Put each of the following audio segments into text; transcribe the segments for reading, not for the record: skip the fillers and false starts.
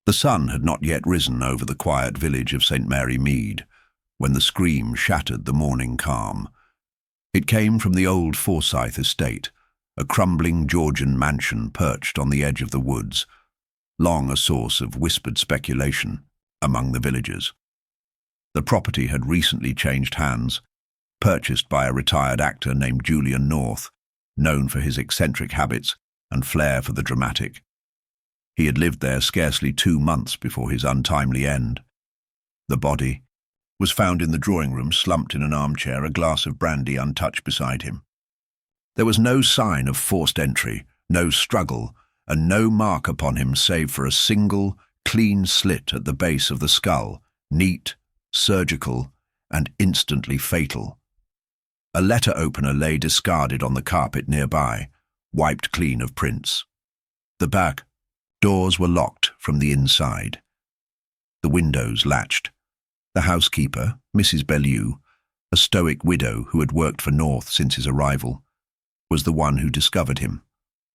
The sun had not yet risen over the quiet village of St. Mary Mead, when the scream shattered the morning calm. It came from the old Forsyth estate, a crumbling Georgian mansion perched on the edge of the woods, long a source of whispered speculation among the villagers. The property had recently changed hands, purchased by a retired actor named Julian North, known for his eccentric habits and flair for the dramatic. He had lived there scarcely 2 months before his untimely end. The body was found in the drawing room, slumped in an armchair, a glass of brandy untouched beside him. There was no sign of forced entry, no struggle, and no mark upon him save for a single, clean slit at the base of the skull, neat, surgical, and instantly fatal. A letter opener lay discarded on the carpet nearby, wiped clean of prints. The back doors were locked from the inside. The windows latched. The housekeeper, Mrs. Bellew, a stoic widow who had worked for North since his arrival, was the one who discovered him,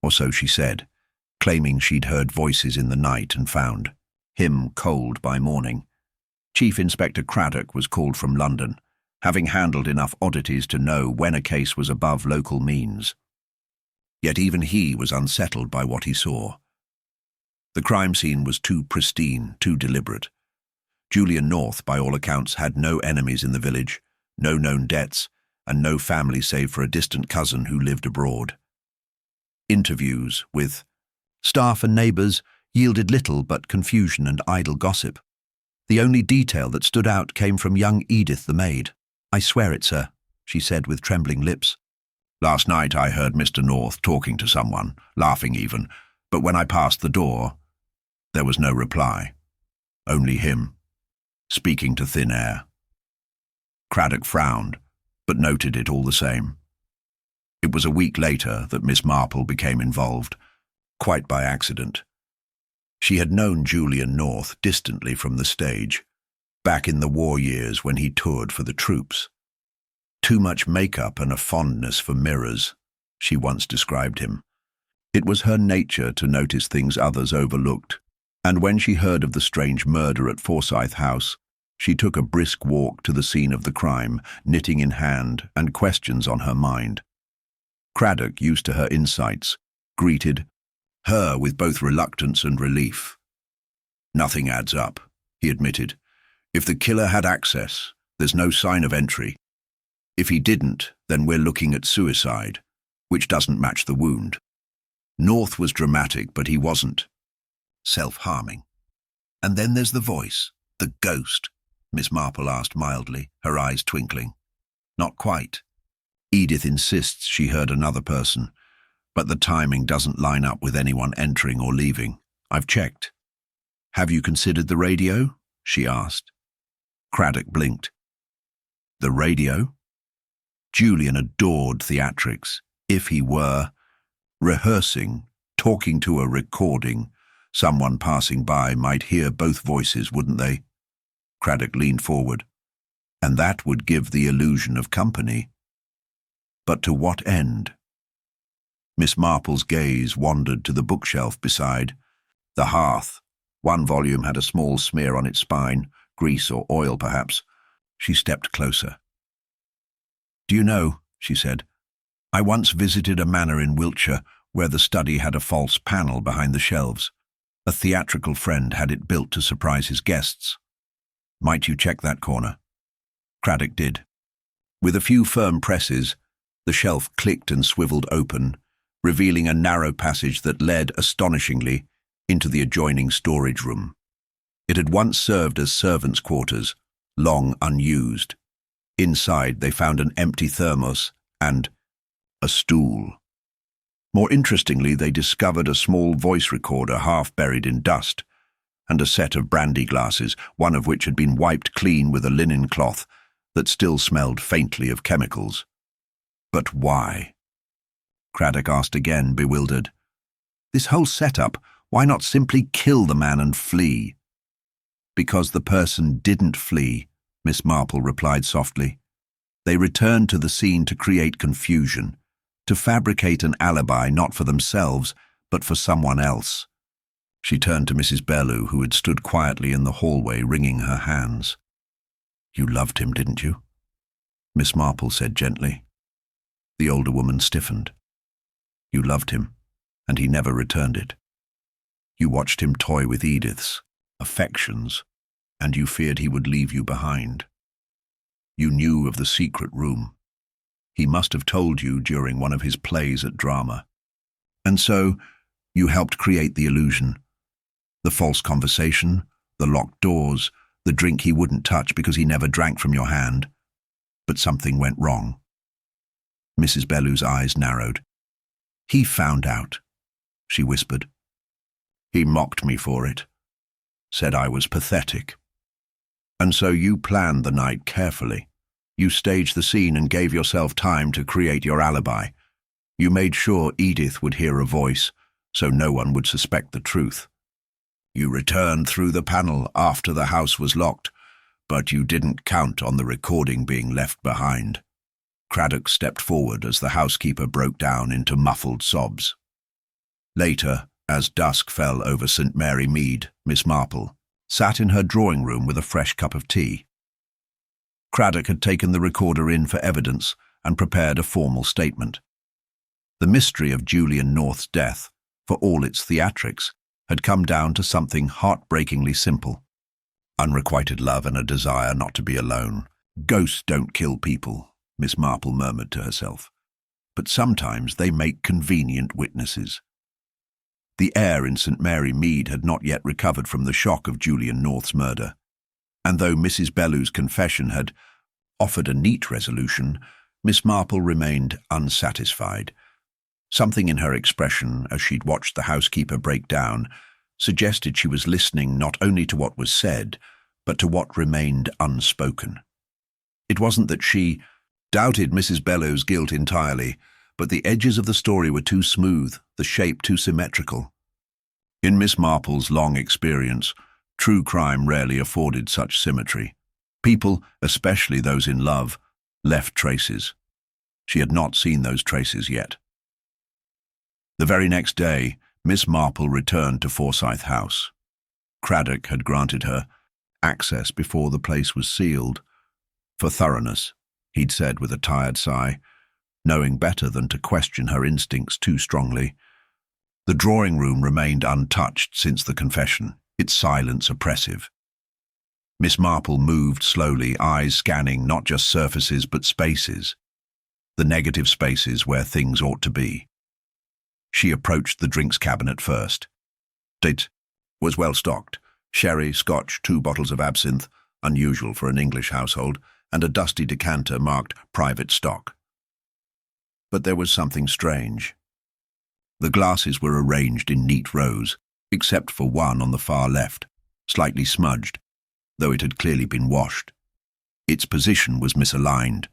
or so she said, claiming she'd heard voices in the night and found him cold by morning. Chief Inspector Kraock was called from London, having handled enough oddities to know when a case was above local means. Yet even he was unsettled by what he saw. The crime scene was too pristine, too deliberate. Julian North, by all accounts, had no enemies in the village, no known debts, and no family save for a distant cousin who lived abroad. Interviews with staff and neighbours yielded little but confusion and idle gossip. The only detail that stood out came from young Edith the maid. "I swear it, sir," she said with trembling lips. "Last night I heard Mr. North talking to someone, laughing even, but when I passed the door, there was no reply. Only him, speaking to thin air." Kraock frowned, but noted it all the same. It was a week later that Miss Marple became involved, quite by accident. She had known Julian North distantly from the stage, back in the war years when he toured for the troops. "Too much makeup and a fondness for mirrors," she once described him. It was her nature to notice things others overlooked, and when she heard of the strange murder at Forsyth House, she took a brisk walk to the scene of the crime, knitting in hand and questions on her mind. Kraock, used to her insights, greeted her with both reluctance and relief. "Nothing adds up," he admitted. "If the killer had access, there's no sign of entry. If he didn't, then we're looking at suicide, which doesn't match the wound. North was dramatic, but he wasn't self-harming. And then there's the voice, the ghost," Miss Marple asked mildly, her eyes twinkling. "Not quite. Edith insists she heard another person, but the timing doesn't line up with anyone entering or leaving. I've checked." "Have you considered the radio?" she asked. Kraock blinked. The radio? Julian adored theatrics. If he were rehearsing, talking to a recording, someone passing by might hear both voices, wouldn't they? Kraock leaned forward. And that would give the illusion of company. But to what end? Miss Marple's gaze wandered to the bookshelf beside the hearth. One volume had a small smear on its spine, grease or oil perhaps. She stepped closer. "Do you know," she said, "I once visited a manor in Wiltshire where the study had a false panel behind the shelves. A theatrical friend had it built to surprise his guests. Might you check that corner?" Kraock did. With a few firm presses, the shelf clicked and swiveled open, revealing a narrow passage that led, astonishingly, into the adjoining storage room. It had once served as servants' quarters, long unused. Inside, they found an empty thermos and a stool. More interestingly, they discovered a small voice recorder half buried in dust, and a set of brandy glasses, one of which had been wiped clean with a linen cloth that still smelled faintly of chemicals. But why? Kraock asked again, bewildered. This whole setup, why not simply kill the man and flee? Because the person didn't flee, Miss Marple replied softly. They returned to the scene to create confusion, to fabricate an alibi not for themselves, but for someone else. She turned to Mrs. Bellew, who had stood quietly in the hallway, wringing her hands. "You loved him, didn't you?" Miss Marple said gently. The older woman stiffened. "You loved him, and he never returned it. You watched him toy with Edith's affections, and you feared he would leave you behind. You knew of the secret room. He must have told you during one of his plays at drama. And so, you helped create the illusion. The false conversation, the locked doors, the drink he wouldn't touch because he never drank from your hand. But something went wrong." Mrs. Bellew's eyes narrowed. "He found out," she whispered. "He mocked me for it, said I was pathetic. And so you planned the night carefully. You staged the scene and gave yourself time to create your alibi. You made sure Edith would hear a voice, so no one would suspect the truth. You returned through the panel after the house was locked, but you didn't count on the recording being left behind." Kraock stepped forward as the housekeeper broke down into muffled sobs. Later, as dusk fell over St. Mary Mead, Miss Marple sat in her drawing room with a fresh cup of tea. Kraock had taken the recorder in for evidence and prepared a formal statement. The mystery of Julian North's death, for all its theatrics, had come down to something heartbreakingly simple. Unrequited love and a desire not to be alone. "Ghosts don't kill people," Miss Marple murmured to herself. "But sometimes they make convenient witnesses." The air in St. Mary Mead had not yet recovered from the shock of Julian North's murder, and though Mrs. Bellew's confession had offered a neat resolution, Miss Marple remained unsatisfied. Something in her expression, as she'd watched the housekeeper break down, suggested she was listening not only to what was said, but to what remained unspoken. It wasn't that she doubted Mrs. Bellew's guilt entirely, but the edges of the story were too smooth, the shape too symmetrical. In Miss Marple's long experience, true crime rarely afforded such symmetry. People, especially those in love, left traces. She had not seen those traces yet. The very next day, Miss Marple returned to Forsyth House. Kraock had granted her access before the place was sealed. For thoroughness, he'd said with a tired sigh, knowing better than to question her instincts too strongly. The drawing room remained untouched since the confession, its silence oppressive. Miss Marple moved slowly, eyes scanning not just surfaces but spaces, the negative spaces where things ought to be. She approached the drinks cabinet first. It was well stocked. Sherry, scotch, 2 bottles of absinthe, unusual for an English household, and a dusty decanter marked private stock. But there was something strange. The glasses were arranged in neat rows, except for one on the far left, slightly smudged, though it had clearly been washed. Its position was misaligned.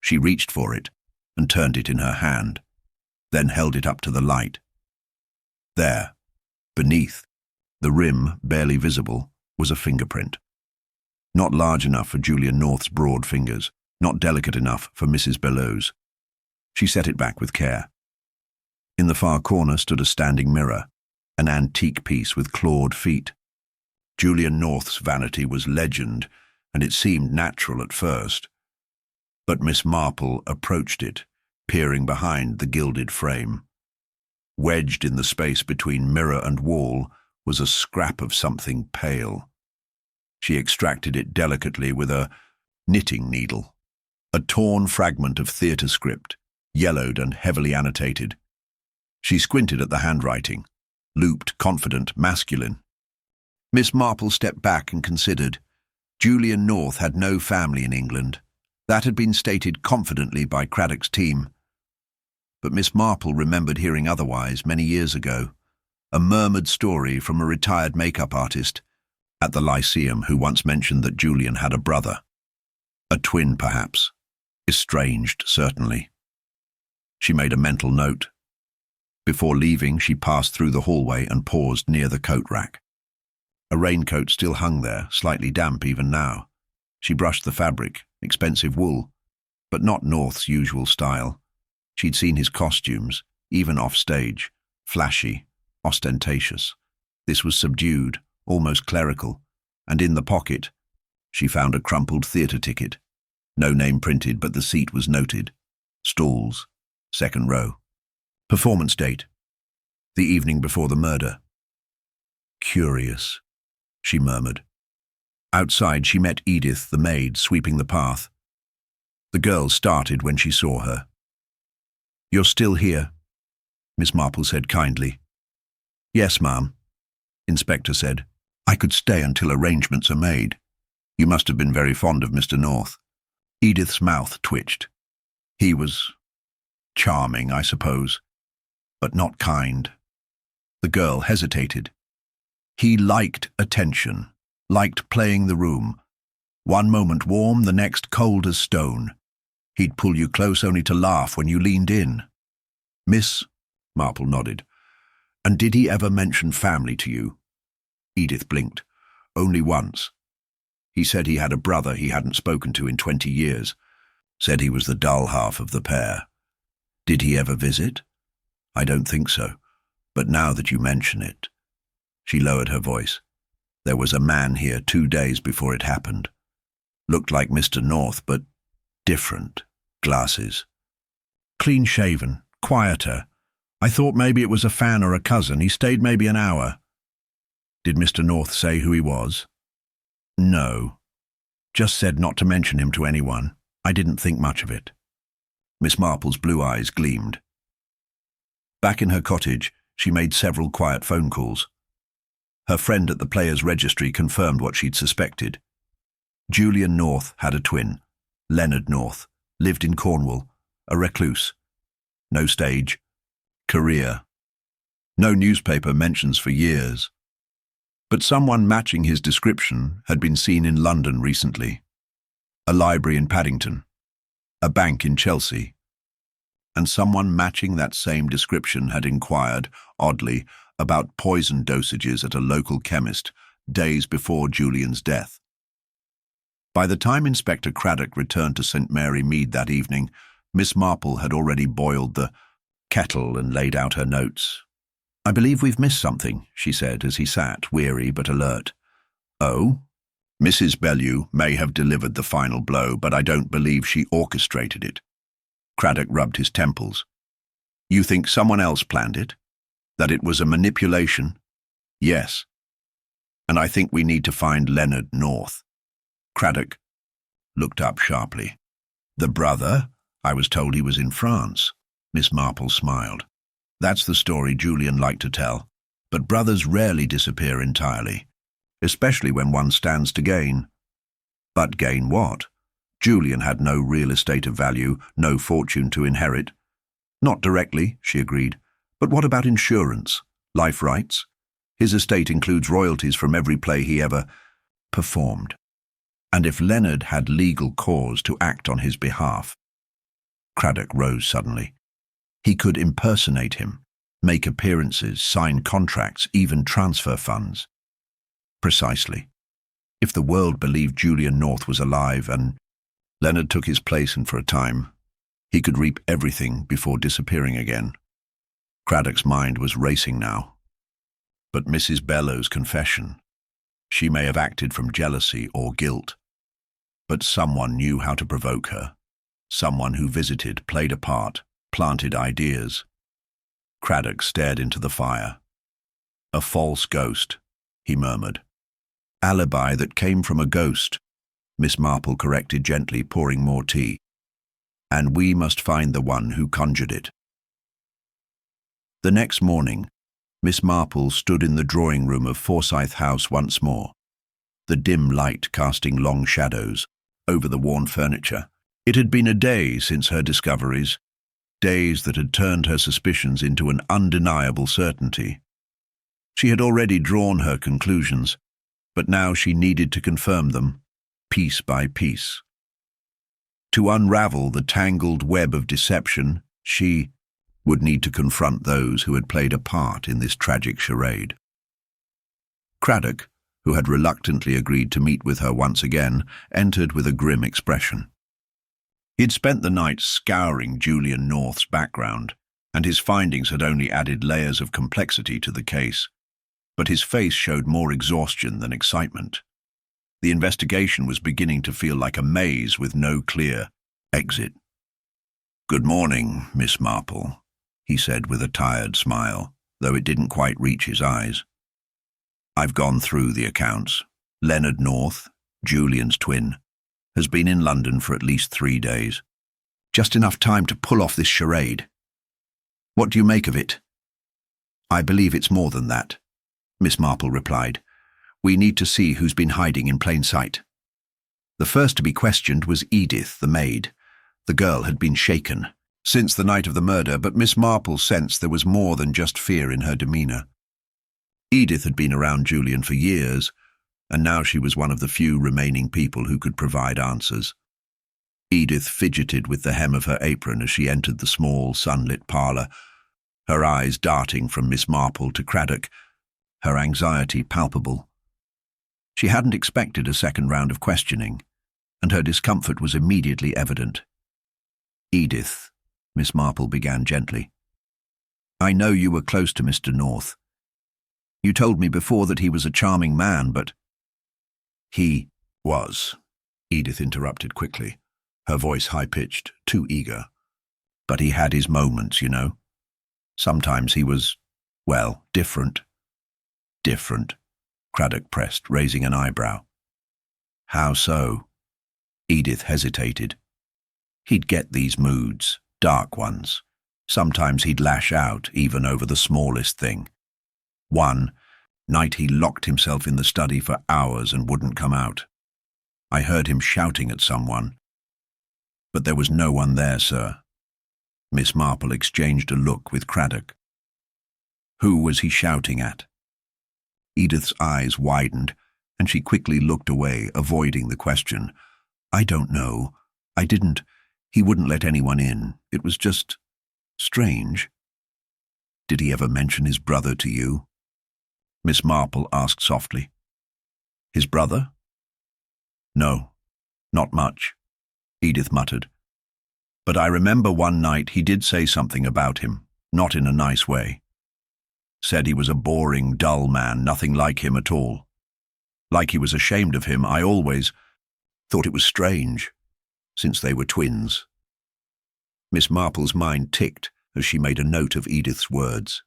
She reached for it and turned it in her hand, then held it up to the light. There, beneath, the rim barely visible, was a fingerprint. Not large enough for Julian North's broad fingers, not delicate enough for Mrs. Bellew's. She set it back with care. In the far corner stood a standing mirror, an antique piece with clawed feet. Julian North's vanity was legend, and it seemed natural at first. But Miss Marple approached it, peering behind the gilded frame. Wedged in the space between mirror and wall was a scrap of something pale. She extracted it delicately with a knitting needle, a torn fragment of theatre script, yellowed and heavily annotated. She squinted at the handwriting, looped, confident, masculine. Miss Marple stepped back and considered. Julian North had no family in England. That had been stated confidently by Kraock's team. But Miss Marple remembered hearing otherwise many years ago, a murmured story from a retired makeup artist at the Lyceum who once mentioned that Julian had a brother. A twin, perhaps. Estranged, certainly. She made a mental note. Before leaving, she passed through the hallway and paused near the coat rack. A raincoat still hung there, slightly damp even now. She brushed the fabric, expensive wool, but not North's usual style. She'd seen his costumes, even off stage, flashy, ostentatious. This was subdued, almost clerical, and in the pocket, she found a crumpled theatre ticket. No name printed, but the seat was noted. Stalls, second row. Performance date, the evening before the murder. Curious, she murmured. Outside, she met Edith, the maid, sweeping the path. The girl started when she saw her. "You're still here?" Miss Marple said kindly. "Yes, ma'am," Inspector said. "I could stay until arrangements are made. You must have been very fond of Mr. North." Edith's mouth twitched. "He was charming, I suppose, but not kind." The girl hesitated. "He liked attention, liked playing the room. One moment warm, the next cold as stone. He'd pull you close only to laugh when you leaned in." "Miss?" Marple nodded. "And did he ever mention family to you?" Edith blinked. "Only once. He said he had a brother he hadn't spoken to in 20 years. Said he was the dull half of the pair. Did he ever visit?" "I don't think so. But now that you mention it." She lowered her voice. "There was a man here 2 days before it happened. Looked like Mr. North, but different. Glasses. Clean-shaven, quieter. I thought maybe it was a fan or a cousin. He stayed maybe an hour." "Did Mr. North say who he was?" "No. Just said not to mention him to anyone. I didn't think much of it." Miss Marple's blue eyes gleamed. Back in her cottage, she made several quiet phone calls. Her friend at the Players' Registry confirmed what she'd suspected. Julian North had a twin, Leonard North, lived in Cornwall, a recluse. No stage, career. No newspaper mentions for years. But someone matching his description had been seen in London recently. A library in Paddington, a bank in Chelsea. And someone matching that same description had inquired, oddly, about poison dosages at a local chemist days before Julian's death. By the time Inspector Kraock returned to St. Mary Mead that evening, Miss Marple had already boiled the kettle and laid out her notes. "I believe we've missed something," she said as he sat, weary but alert. "Oh? Mrs. Bellew may have delivered the final blow, but I don't believe she orchestrated it." Kraock rubbed his temples. "You think someone else planned it? That it was a manipulation?" "Yes. And I think we need to find Leonard North." Kraock looked up sharply. "The brother? I was told he was in France." Miss Marple smiled. "That's the story Julian liked to tell. But brothers rarely disappear entirely, especially when one stands to gain." But gain what? Julian had no real estate of value, no fortune to inherit. "Not directly," she agreed. "But what about insurance? Life rights? His estate includes royalties from every play he ever performed. And if Leonard had legal cause to act on his behalf..." Kraock rose suddenly. "He could impersonate him, make appearances, sign contracts, even transfer funds." "Precisely. If the world believed Julian North was alive and Leonard took his place and for a time, he could reap everything before disappearing again." Kraock's mind was racing now. But Mrs. Bellow's confession. She may have acted from jealousy or guilt. But someone knew how to provoke her. Someone who visited, played a part, planted ideas. Kraock stared into the fire. "A false ghost," he murmured. "Alibi that came from a ghost," Miss Marple corrected gently, pouring more tea. "And we must find the one who conjured it." The next morning, Miss Marple stood in the drawing-room of Forsyth House once more, the dim light casting long shadows over the worn furniture. It had been a day since her discoveries, days that had turned her suspicions into an undeniable certainty. She had already drawn her conclusions, but now she needed to confirm them, piece by piece. To unravel the tangled web of deception, she would need to confront those who had played a part in this tragic charade. Kraock, who had reluctantly agreed to meet with her once again, entered with a grim expression. He had spent the night scouring Julian North's background, and his findings had only added layers of complexity to the case. but his face showed more exhaustion than excitement. The investigation was beginning to feel like a maze with no clear exit. "Good morning, Miss Marple," he said with a tired smile, though it didn't quite reach his eyes. "I've gone through the accounts. Leonard North, Julian's twin, has been in London for at least 3 days. Just enough time to pull off this charade. What do you make of it?" "I believe it's more than that," Miss Marple replied. "We need to see who's been hiding in plain sight." The first to be questioned was Edith, the maid. The girl had been shaken since the night of the murder, but Miss Marple sensed there was more than just fear in her demeanour. Edith had been around Julian for years, and now she was one of the few remaining people who could provide answers. Edith fidgeted with the hem of her apron as she entered the small, sunlit parlour, her eyes darting from Miss Marple to Kraock, her anxiety palpable. She hadn't expected a second round of questioning, and her discomfort was immediately evident. "Edith," Miss Marple began gently, "I know you were close to Mr. North. You told me before that he was a charming man, but—" "He was," Edith interrupted quickly, her voice high-pitched, too eager. "But he had his moments, you know. Sometimes he was, well, different." "Different?" Kraock pressed, raising an eyebrow. "How so?" Edith hesitated. "He'd get these moods, dark ones. Sometimes he'd lash out, even over the smallest thing. One night he locked himself in the study for hours and wouldn't come out. I heard him shouting at someone. But there was no one there, sir." Miss Marple exchanged a look with Kraock. "Who was he shouting at?" Edith's eyes widened, and she quickly looked away, avoiding the question. "I don't know. I didn't. He wouldn't let anyone in. It was just strange." "Did he ever mention his brother to you?" Miss Marple asked softly. "His brother?" "No, not much," Edith muttered. "But I remember one night he did say something about him, not in a nice way. Said he was a boring, dull man, nothing like him at all. Like he was ashamed of him. I always thought it was strange, since they were twins." Miss Marple's mind ticked as she made a note of Edith's words.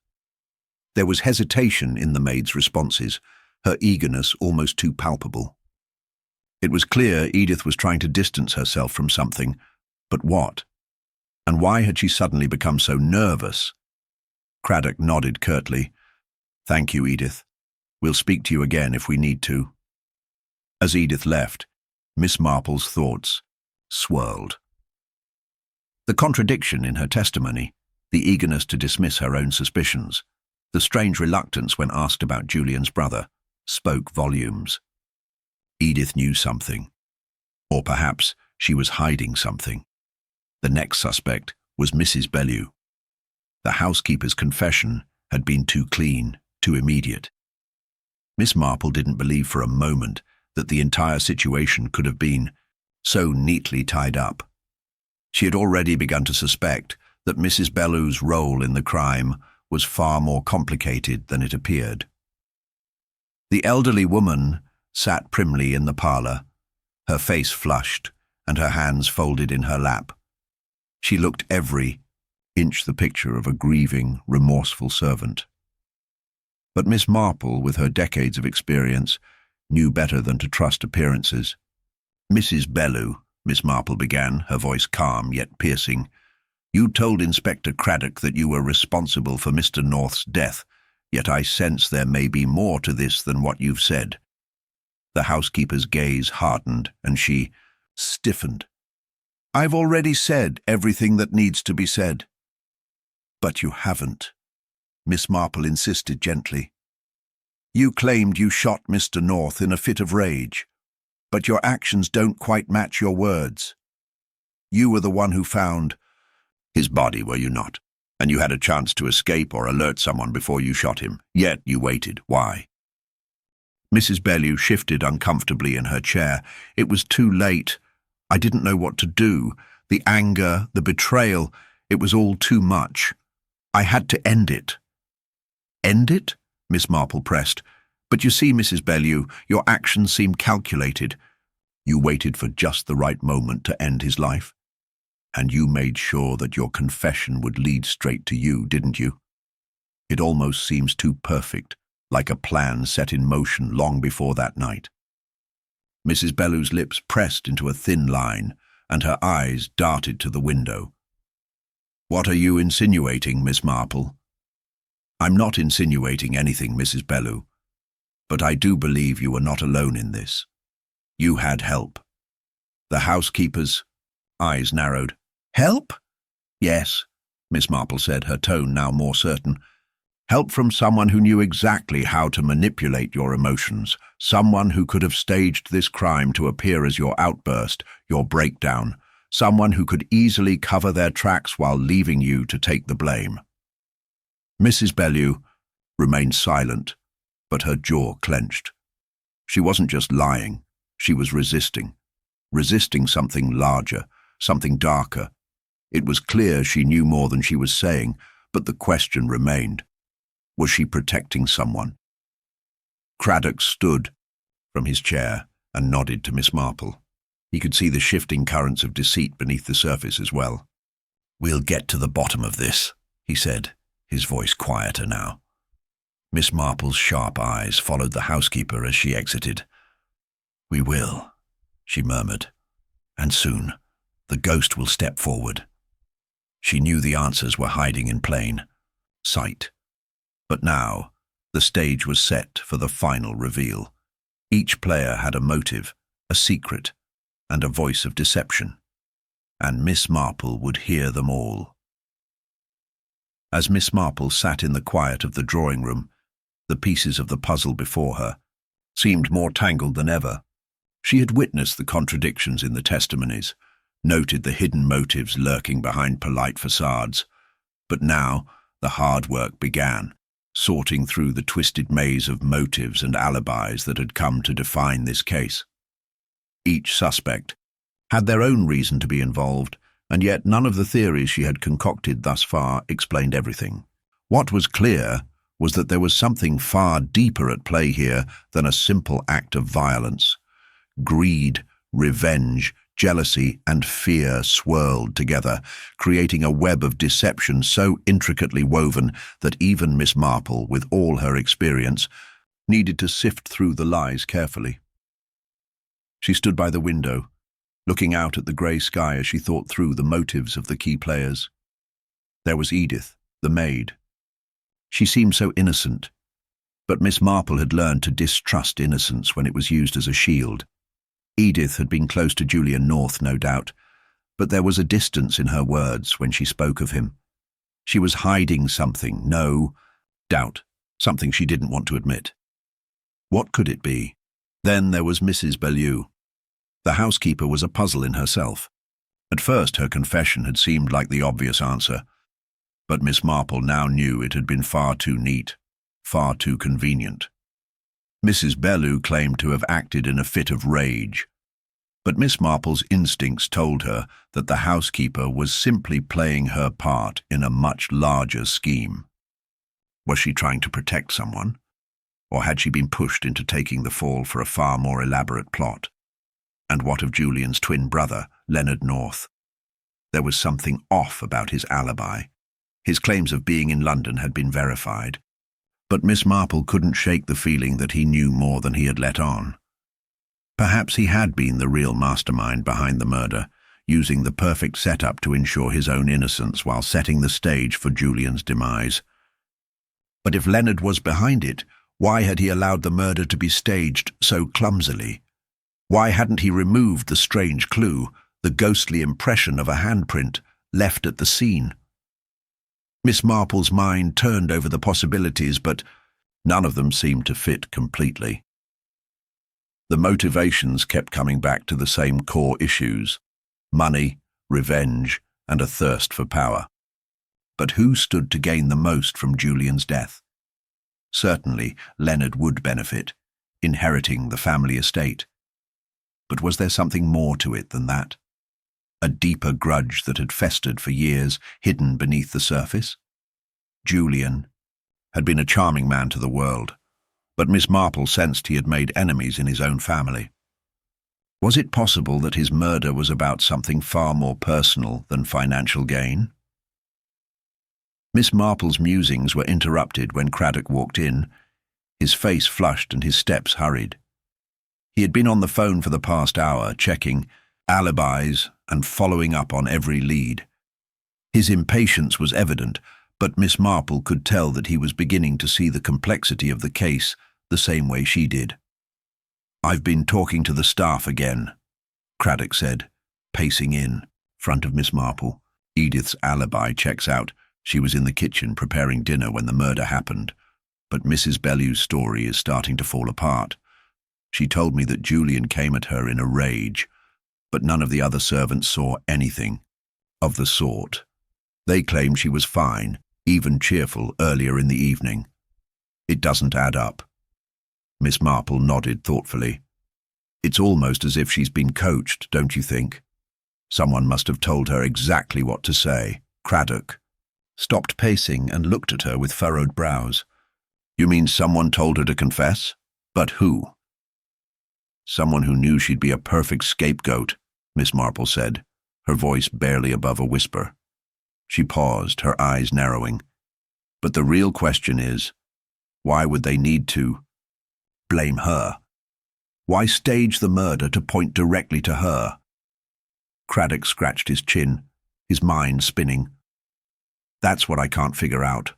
There was hesitation in the maid's responses, her eagerness almost too palpable. It was clear Edith was trying to distance herself from something, but what? And why had she suddenly become so nervous? Kraock nodded curtly. "Thank you, Edith. We'll speak to you again if we need to." As Edith left, Miss Marple's thoughts swirled. The contradiction in her testimony, the eagerness to dismiss her own suspicions, the strange reluctance when asked about Julian's brother, spoke volumes. Edith knew something. Or perhaps she was hiding something. The next suspect was Mrs. Bellew. The housekeeper's confession had been too clean, too immediate. Miss Marple didn't believe for a moment that the entire situation could have been so neatly tied up. She had already begun to suspect that Mrs. Bellew's role in the crime was far more complicated than it appeared. The elderly woman sat primly in the parlour, her face flushed and her hands folded in her lap. She looked every inch the picture of a grieving, remorseful servant. But Miss Marple, with her decades of experience, knew better than to trust appearances. "Mrs. Bellew," Miss Marple began, her voice calm yet piercing, "you told Inspector Kraock that you were responsible for Mr. North's death, yet I sense there may be more to this than what you've said." The housekeeper's gaze hardened, and she stiffened. "I've already said everything that needs to be said." "But you haven't," Miss Marple insisted gently. "You claimed you shot Mr. North in a fit of rage, but your actions don't quite match your words. You were the one who found his body, were you not? And you had a chance to escape or alert someone before you shot him, yet you waited. Why?" Mrs. Bellew shifted uncomfortably in her chair. "It was too late. I didn't know what to do. The anger, the betrayal, it was all too much. I had to end it." "End it?" Miss Marple pressed. "But you see, Mrs. Bellew, your actions seem calculated. You waited for just the right moment to end his life. And you made sure that your confession would lead straight to you, didn't you? It almost seems too perfect, like a plan set in motion long before that night." Mrs. Bellew's lips pressed into a thin line, and her eyes darted to the window. "What are you insinuating, Miss Marple?" "I'm not insinuating anything, Mrs. Bellew, but I do believe you were not alone in this. You had help." The housekeeper's eyes narrowed. "Help?" "Yes," Miss Marple said, her tone now more certain. "Help from someone who knew exactly how to manipulate your emotions, someone who could have staged this crime to appear as your outburst, your breakdown, someone who could easily cover their tracks while leaving you to take the blame." Mrs. Bellew remained silent, but her jaw clenched. She wasn't just lying, she was resisting something larger, something darker. It was clear she knew more than she was saying, but the question remained. Was she protecting someone? Kraock stood from his chair and nodded to Miss Marple. He could see the shifting currents of deceit beneath the surface as well. "We'll get to the bottom of this," he said, his voice quieter now. Miss Marple's sharp eyes followed the housekeeper as she exited. "We will," she murmured, "and soon the ghost will step forward." She knew the answers were hiding in plain sight. But now, the stage was set for the final reveal. Each player had a motive, a secret, and a voice of deception. And Miss Marple would hear them all. As Miss Marple sat in the quiet of the drawing room, the pieces of the puzzle before her seemed more tangled than ever. She had witnessed the contradictions in the testimonies, noted the hidden motives lurking behind polite facades. But now, the hard work began, sorting through the twisted maze of motives and alibis that had come to define this case. Each suspect had their own reason to be involved, and yet none of the theories she had concocted thus far explained everything. What was clear was that there was something far deeper at play here than a simple act of violence. Greed, revenge, jealousy, and fear swirled together, creating a web of deception so intricately woven that even Miss Marple, with all her experience, needed to sift through the lies carefully. She stood by the window, looking out at the grey sky as she thought through the motives of the key players. There was Edith, the maid. She seemed so innocent, but Miss Marple had learned to distrust innocence when it was used as a shield. Edith had been close to Julian North, no doubt, but there was a distance in her words when she spoke of him. She was hiding something, no doubt, something she didn't want to admit. What could it be? Then there was Mrs. Bellew. The housekeeper was a puzzle in herself. At first her confession had seemed like the obvious answer, but Miss Marple now knew it had been far too neat, far too convenient. Mrs. Bellew claimed to have acted in a fit of rage, but Miss Marple's instincts told her that the housekeeper was simply playing her part in a much larger scheme. Was she trying to protect someone, or had she been pushed into taking the fall for a far more elaborate plot? And what of Julian's twin brother, Leonard North? There was something off about his alibi. His claims of being in London had been verified, but Miss Marple couldn't shake the feeling that he knew more than he had let on. Perhaps he had been the real mastermind behind the murder, using the perfect setup to ensure his own innocence while setting the stage for Julian's demise. But if Leonard was behind it, why had he allowed the murder to be staged so clumsily? Why hadn't he removed the strange clue, the ghostly impression of a handprint, left at the scene? Miss Marple's mind turned over the possibilities, but none of them seemed to fit completely. The motivations kept coming back to the same core issues: money, revenge, and a thirst for power. But who stood to gain the most from Julian's death? Certainly, Leonard would benefit, inheriting the family estate. But was there something more to it than that? A deeper grudge that had festered for years, hidden beneath the surface? Julian, had been a charming man to the world, but Miss Marple sensed he had made enemies in his own family. Was it possible that his murder was about something far more personal than financial gain? Miss Marple's musings were interrupted when Kraock walked in, his face flushed and his steps hurried. He had been on the phone for the past hour, checking alibis and following up on every lead. His impatience was evident, but Miss Marple could tell that he was beginning to see the complexity of the case the same way she did. "I've been talking to the staff again," Kraock said, pacing in front of Miss Marple. "Edith's alibi checks out. She was in the kitchen preparing dinner when the murder happened, but Mrs. Bellew's story is starting to fall apart. She told me that Julian came at her in a rage, but none of the other servants saw anything of the sort. They claim she was fine, even cheerful, earlier in the evening. It doesn't add up." Miss Marple nodded thoughtfully. "It's almost as if she's been coached, don't you think? Someone must have told her exactly what to say." Kraock stopped pacing and looked at her with furrowed brows. "You mean someone told her to confess? But who?" "Someone who knew she'd be a perfect scapegoat," Miss Marple said, her voice barely above a whisper. She paused, her eyes narrowing. "But the real question is, why would they need to blame her? Why stage the murder to point directly to her?" Kraock scratched his chin, his mind spinning. "That's what I can't figure out.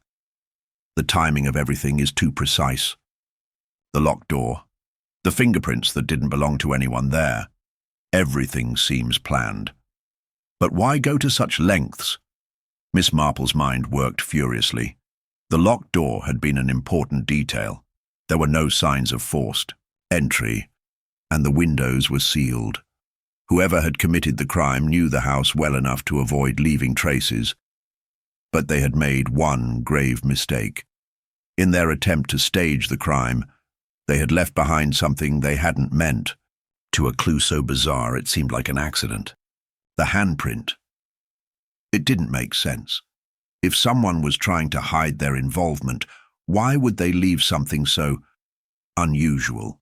The timing of everything is too precise. The locked door, the fingerprints that didn't belong to anyone there. Everything seems planned. But why go to such lengths?" Miss Marple's mind worked furiously. The locked door had been an important detail. There were no signs of forced entry, and the windows were sealed. Whoever had committed the crime knew the house well enough to avoid leaving traces. But they had made one grave mistake. In their attempt to stage the crime, they had left behind something they hadn't meant. To a clue so bizarre it seemed like an accident. The handprint. It didn't make sense. If someone was trying to hide their involvement, why would they leave something so unusual?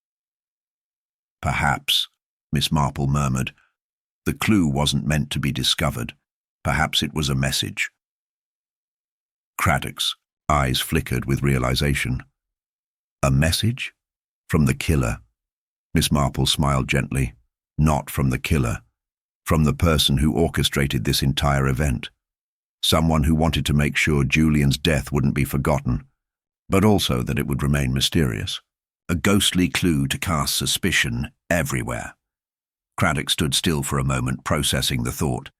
"Perhaps," Miss Marple murmured, "the clue wasn't meant to be discovered. Perhaps it was a message." Kraock's eyes flickered with realization. "A message? From the killer?" Miss Marple smiled gently. "Not from the killer. From the person who orchestrated this entire event. Someone who wanted to make sure Julian's death wouldn't be forgotten, but also that it would remain mysterious. A ghostly clue to cast suspicion everywhere." Kraock stood still for a moment, processing the thought.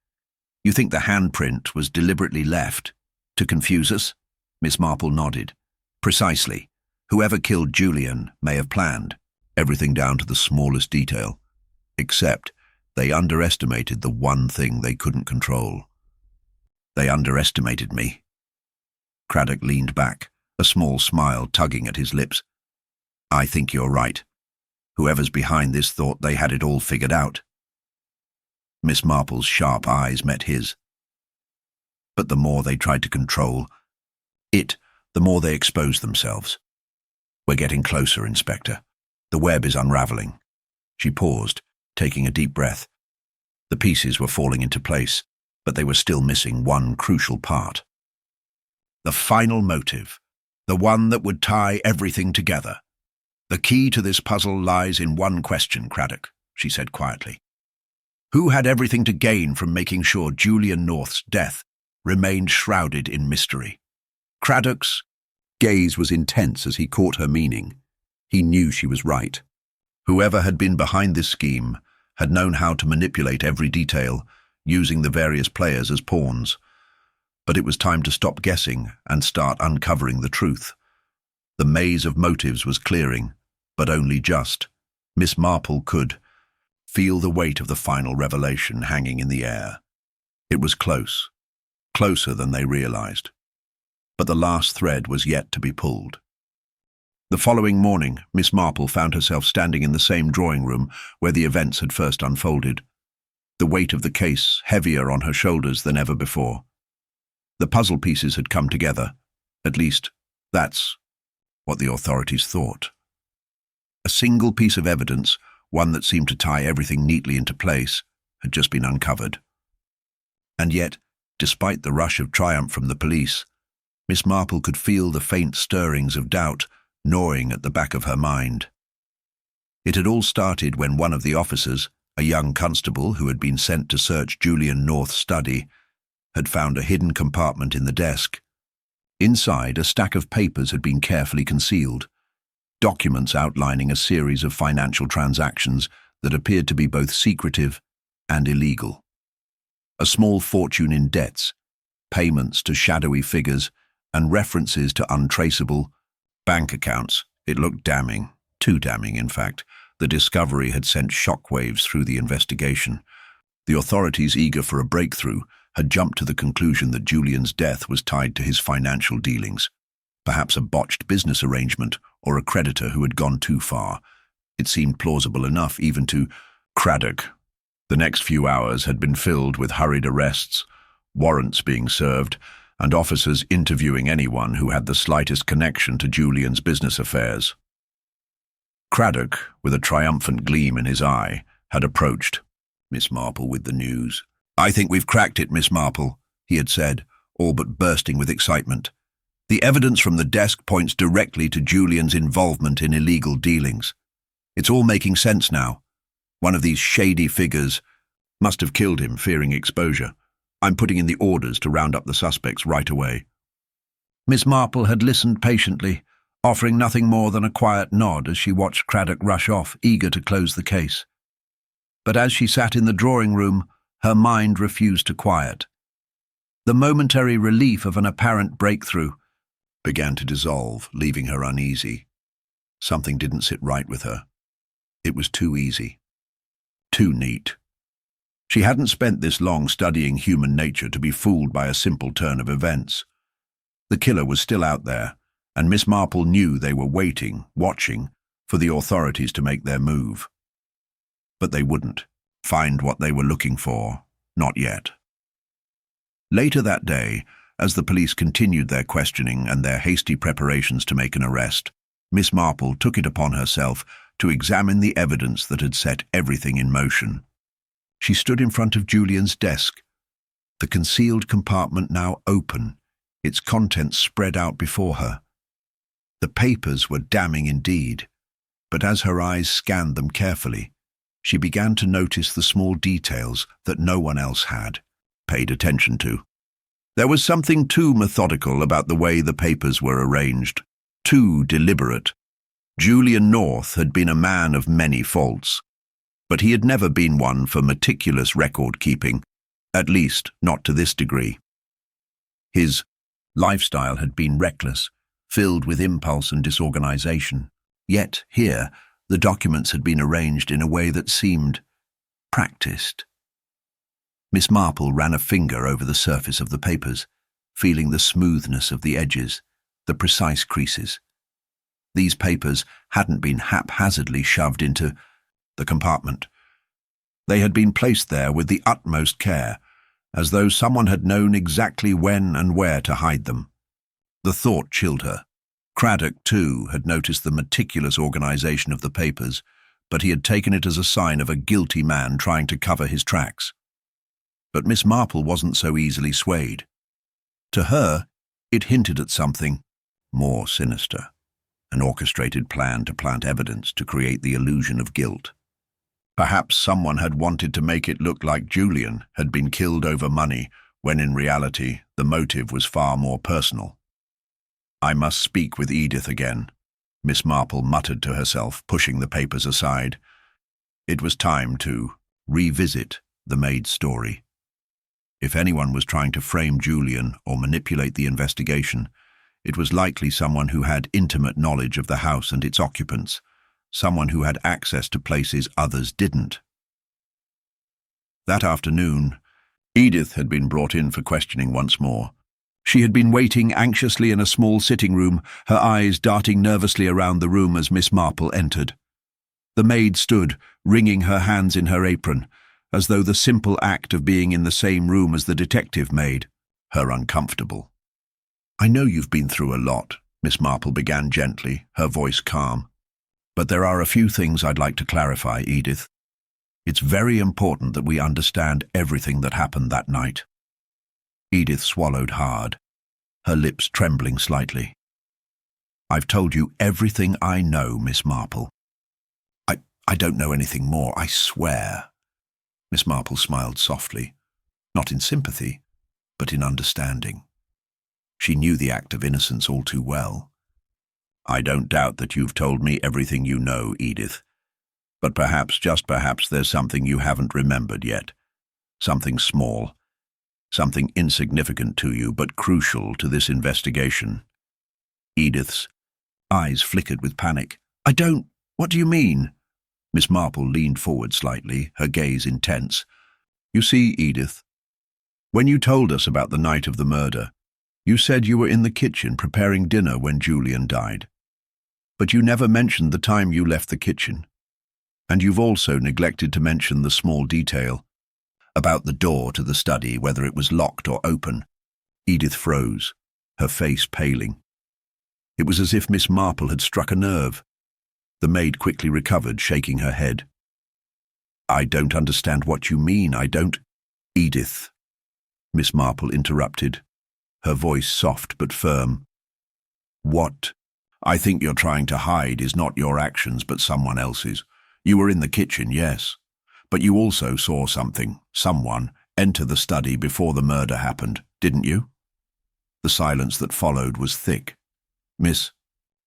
"You think the handprint was deliberately left to confuse us?" Miss Marple nodded. "Precisely. Whoever killed Julian may have planned everything down to the smallest detail. Except they underestimated the one thing they couldn't control." "They underestimated me." Kraock leaned back, a small smile tugging at his lips. "I think you're right. Whoever's behind this thought they had it all figured out." Miss Marple's sharp eyes met his. "But the more they tried to control it, the more they exposed themselves. We're getting closer, Inspector. The web is unraveling." She paused, taking a deep breath. The pieces were falling into place, but they were still missing one crucial part. "The final motive, the one that would tie everything together. The key to this puzzle lies in one question, Kraock," she said quietly. "Who had everything to gain from making sure Julian North's death remained shrouded in mystery?" Kraock's gaze was intense as he caught her meaning. He knew she was right. Whoever had been behind this scheme had known how to manipulate every detail, using the various players as pawns. But it was time to stop guessing and start uncovering the truth. The maze of motives was clearing, but only just. Miss Marple could feel the weight of the final revelation hanging in the air. It was close, closer than they realized. But the last thread was yet to be pulled. The following morning, Miss Marple found herself standing in the same drawing room where the events had first unfolded, the weight of the case heavier on her shoulders than ever before. The puzzle pieces had come together, at least That's what the authorities thought. A single piece of evidence, one that seemed to tie everything neatly into place, had just been uncovered. And yet, despite the rush of triumph from the police, Miss Marple could feel the faint stirrings of doubt gnawing at the back of her mind. It had all started when one of the officers, a young constable who had been sent to search Julian North's study, had found a hidden compartment in the desk. Inside, a stack of papers had been carefully concealed, documents outlining a series of financial transactions that appeared to be both secretive and illegal. A small fortune in debts, payments to shadowy figures, and references to untraceable bank accounts. It looked damning, too damning in fact. The discovery had sent shockwaves through the investigation. The authorities, eager for a breakthrough, had jumped to the conclusion that Julian's death was tied to his financial dealings, perhaps a botched business arrangement or a creditor who had gone too far. It seemed plausible enough even to Kraock. The next few hours had been filled with hurried arrests, warrants being served, and officers interviewing anyone who had the slightest connection to Julian's business affairs. Kraock, with a triumphant gleam in his eye, had approached Miss Marple with the news. "I think we've cracked it, Miss Marple," he had said, all but bursting with excitement. "The evidence from the desk points directly to Julian's involvement in illegal dealings. It's all making sense now. One of these shady figures must have killed him, fearing exposure. I'm putting in the orders to round up the suspects right away." Miss Marple had listened patiently, offering nothing more than a quiet nod as she watched Kraock rush off, eager to close the case. But as she sat in the drawing room, her mind refused to quiet. The momentary relief of an apparent breakthrough began to dissolve, leaving her uneasy. Something didn't sit right with her. It was too easy. Too neat. She hadn't spent this long studying human nature to be fooled by a simple turn of events. The killer was still out there, and Miss Marple knew they were waiting, watching, for the authorities to make their move. But they wouldn't find what they were looking for, not yet. Later that day, as the police continued their questioning and their hasty preparations to make an arrest, Miss Marple took it upon herself to examine the evidence that had set everything in motion. She stood in front of Julian's desk, the concealed compartment now open, its contents spread out before her. The papers were damning indeed, but as her eyes scanned them carefully, she began to notice the small details that no one else had paid attention to. There was something too methodical about the way the papers were arranged, too deliberate. Julian North had been a man of many faults, but he had never been one for meticulous record-keeping, at least not to this degree. His lifestyle had been reckless, filled with impulse and disorganization. Yet here, the documents had been arranged in a way that seemed practiced. Miss Marple ran a finger over the surface of the papers, feeling the smoothness of the edges, the precise creases. These papers hadn't been haphazardly shoved into the compartment. They had been placed there with the utmost care, as though someone had known exactly when and where to hide them. The thought chilled her. Kraock, too, had noticed the meticulous organization of the papers, but he had taken it as a sign of a guilty man trying to cover his tracks. But Miss Marple wasn't so easily swayed. To her, it hinted at something more sinister, an orchestrated plan to plant evidence to create the illusion of guilt. Perhaps someone had wanted to make it look like Julian had been killed over money, when in reality the motive was far more personal. "I must speak with Edith again," Miss Marple muttered to herself, pushing the papers aside. It was time to revisit the maid story. If anyone was trying to frame Julian or manipulate the investigation, it was likely someone who had intimate knowledge of the house and its occupants, someone who had access to places others didn't. That afternoon, Edith had been brought in for questioning once more. She had been waiting anxiously in a small sitting room, her eyes darting nervously around the room as Miss Marple entered. The maid stood, wringing her hands in her apron, as though the simple act of being in the same room as the detective made her uncomfortable. "I know you've been through a lot," Miss Marple began gently, her voice calm. "But there are a few things I'd like to clarify, Edith. It's very important that we understand everything that happened that night." Edith swallowed hard, her lips trembling slightly. "I've told you everything I know, Miss Marple." I don't know anything more, I swear." Miss Marple smiled softly, not in sympathy, but in understanding. She knew the act of innocence all too well. "I don't doubt that you've told me everything you know, Edith. But perhaps, just perhaps, there's something you haven't remembered yet. Something small, something insignificant to you, but crucial to this investigation." Edith's eyes flickered with panic. What do you mean?" Miss Marple leaned forward slightly, her gaze intense. "You see, Edith, when you told us about the night of the murder, you said you were in the kitchen preparing dinner when Julian died. But you never mentioned the time you left the kitchen. And you've also neglected to mention the small detail about the door to the study, whether it was locked or open." Edith froze, her face paling. It was as if Miss Marple had struck a nerve. The maid quickly recovered, shaking her head. "I don't understand what you mean, Edith," Miss Marple interrupted, her voice soft but firm. "What I think you're trying to hide is not your actions but someone else's. You were in the kitchen, yes, but you also saw someone, enter the study before the murder happened, didn't you?" The silence that followed was thick. Miss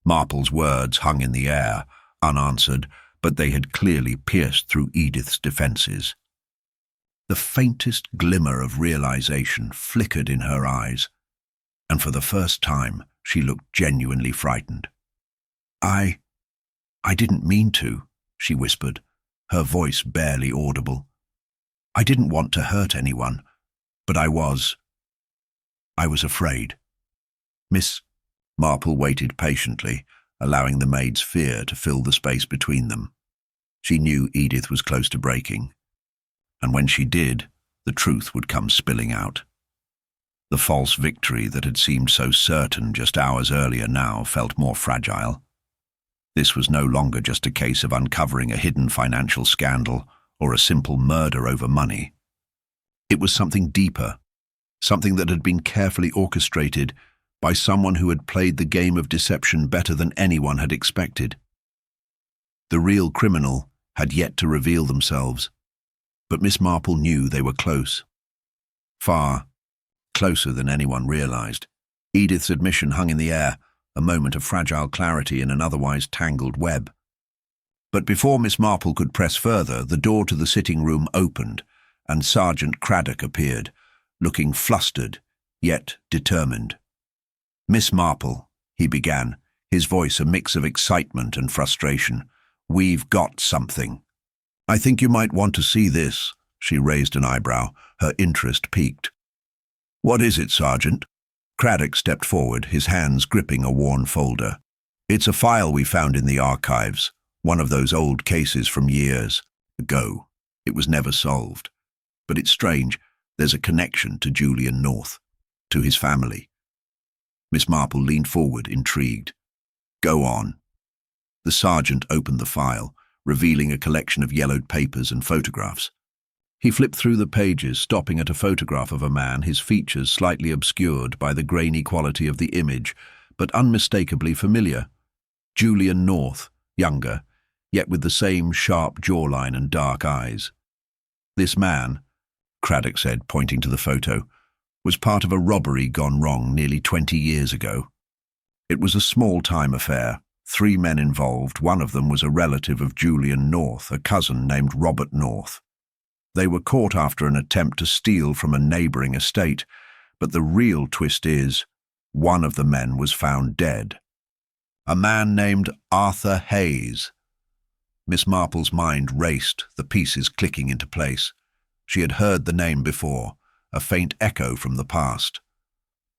Marple's words hung in the air, unanswered, but they had clearly pierced through Edith's defenses. The faintest glimmer of realization flickered in her eyes, and for the first time she looked genuinely frightened. I didn't mean to," she whispered, her voice barely audible. "I didn't want to hurt anyone, but I was afraid." Miss Marple waited patiently, allowing the maid's fear to fill the space between them. She knew Edith was close to breaking, and when she did, the truth would come spilling out. The false victory that had seemed so certain just hours earlier now felt more fragile. This was no longer just a case of uncovering a hidden financial scandal or a simple murder over money. It was something deeper, something that had been carefully orchestrated by someone who had played the game of deception better than anyone had expected. The real criminal had yet to reveal themselves, but Miss Marple knew they were close. Far closer than anyone realized. Edith's admission hung in the air, a moment of fragile clarity in an otherwise tangled web. But before Miss Marple could press further, the door to the sitting room opened, and Sergeant Kraock appeared, looking flustered, yet determined. "Miss Marple," he began, his voice a mix of excitement and frustration, "we've got something." "I think you might want to see this." She raised an eyebrow, her interest piqued. "What is it, Sergeant?" Kraock stepped forward, his hands gripping a worn folder. "It's a file we found in the archives, one of those old cases from years ago. It was never solved. But it's strange, there's a connection to Julian North, to his family." Miss Marple leaned forward, intrigued. "Go on." The sergeant opened the file, revealing a collection of yellowed papers and photographs. He flipped through the pages, stopping at a photograph of a man, his features slightly obscured by the grainy quality of the image, but unmistakably familiar. Julian North, younger, yet with the same sharp jawline and dark eyes. "This man," Kraock said, pointing to the photo, "was part of a robbery gone wrong nearly 20 years ago. It was a small-time affair, 3 men involved. One of them was a relative of Julian North, a cousin named Robert North. They were caught after an attempt to steal from a neighboring estate, but the real twist is, one of the men was found dead. A man named Arthur Hayes." Miss Marple's mind raced, the pieces clicking into place. She had heard the name before, a faint echo from the past.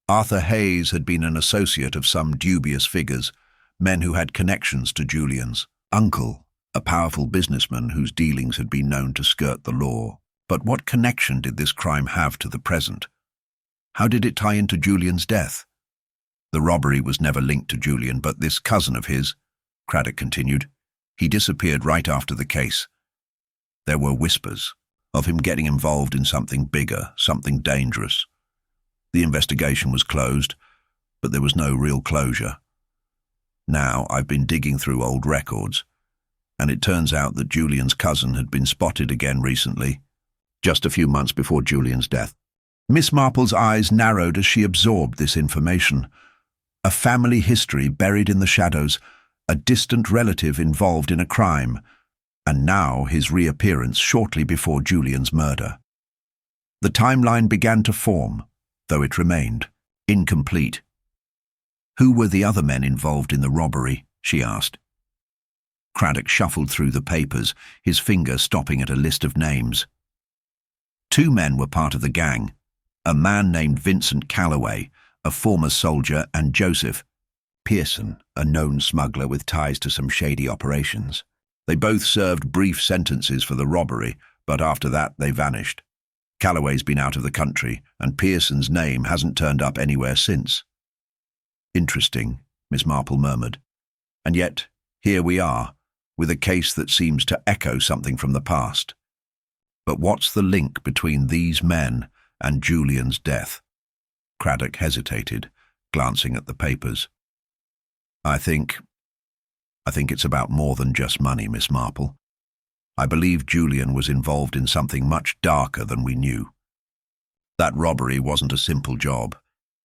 Arthur Hayes had been an associate of some dubious figures, men who had connections to Julian's uncle, a powerful businessman whose dealings had been known to skirt the law. But what connection did this crime have to the present? How did it tie into Julian's death? The robbery was never linked to Julian, but this cousin of his, Kraock continued, he disappeared right after the case. There were whispers of him getting involved in something bigger, something dangerous. The investigation was closed, but there was no real closure. Now I've been digging through old records, and it turns out that Julian's cousin had been spotted again recently, just a few months before Julian's death. Miss Marple's eyes narrowed as she absorbed this information. A family history buried in the shadows, a distant relative involved in a crime, and now his reappearance shortly before Julian's murder. The timeline began to form, though it remained incomplete. Who were the other men involved in the robbery? She asked. Kraock shuffled through the papers, his finger stopping at a list of names. 2 men were part of the gang, a man named Vincent Callaway, a former soldier, and Joseph Pearson, a known smuggler with ties to some shady operations. They both served brief sentences for the robbery, but after that they vanished. Callaway's been out of the country, and Pearson's name hasn't turned up anywhere since. Interesting, Miss Marple murmured. And yet, here we are, with a case that seems to echo something from the past. But what's the link between these men and Julian's death? Kraock hesitated, glancing at the papers. I think it's about more than just money, Miss Marple. I believe Julian was involved in something much darker than we knew. That robbery wasn't a simple job.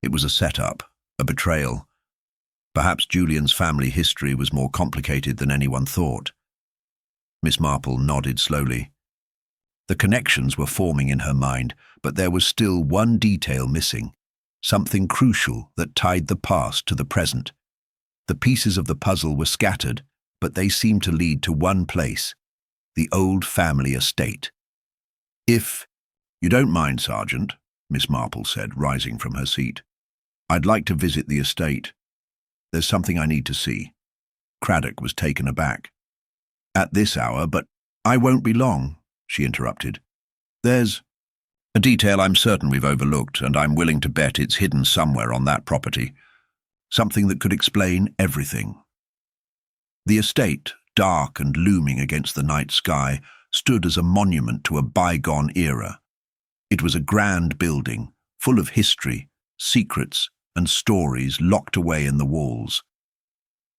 It was a setup, a betrayal. Perhaps Julian's family history was more complicated than anyone thought. Miss Marple nodded slowly. The connections were forming in her mind, but there was still one detail missing, something crucial that tied the past to the present. The pieces of the puzzle were scattered, but they seemed to lead to one place, the old family estate. If you don't mind, Sergeant, Miss Marple said, rising from her seat, I'd like to visit the estate. There's something I need to see. Kraock was taken aback. At this hour, but I won't be long, she interrupted. There's a detail I'm certain we've overlooked, and I'm willing to bet it's hidden somewhere on that property. Something that could explain everything. The estate, dark and looming against the night sky, stood as a monument to a bygone era. It was a grand building, full of history, secrets, and stories locked away in the walls.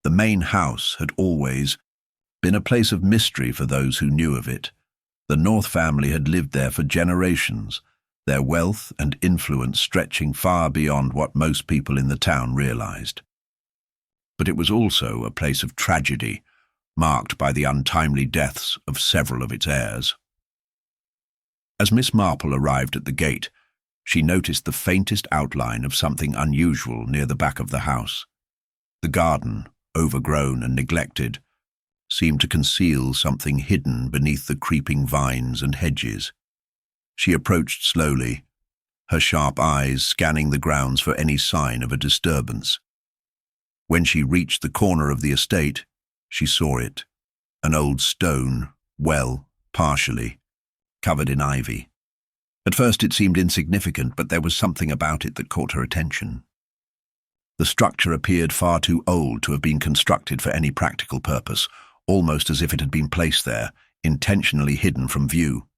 The main house had always been a place of mystery for those who knew of it. The North family had lived there for generations, their wealth and influence stretching far beyond what most people in the town realized. But it was also a place of tragedy, marked by the untimely deaths of several of its heirs. As Miss Marple arrived at the gate, she noticed the faintest outline of something unusual near the back of the house. The garden, overgrown and neglected, seemed to conceal something hidden beneath the creeping vines and hedges. She approached slowly, her sharp eyes scanning the grounds for any sign of a disturbance. When she reached the corner of the estate, she saw it, an old stone well, partially, covered in ivy. At first it seemed insignificant, but there was something about it that caught her attention. The structure appeared far too old to have been constructed for any practical purpose, almost as if it had been placed there, intentionally hidden from view.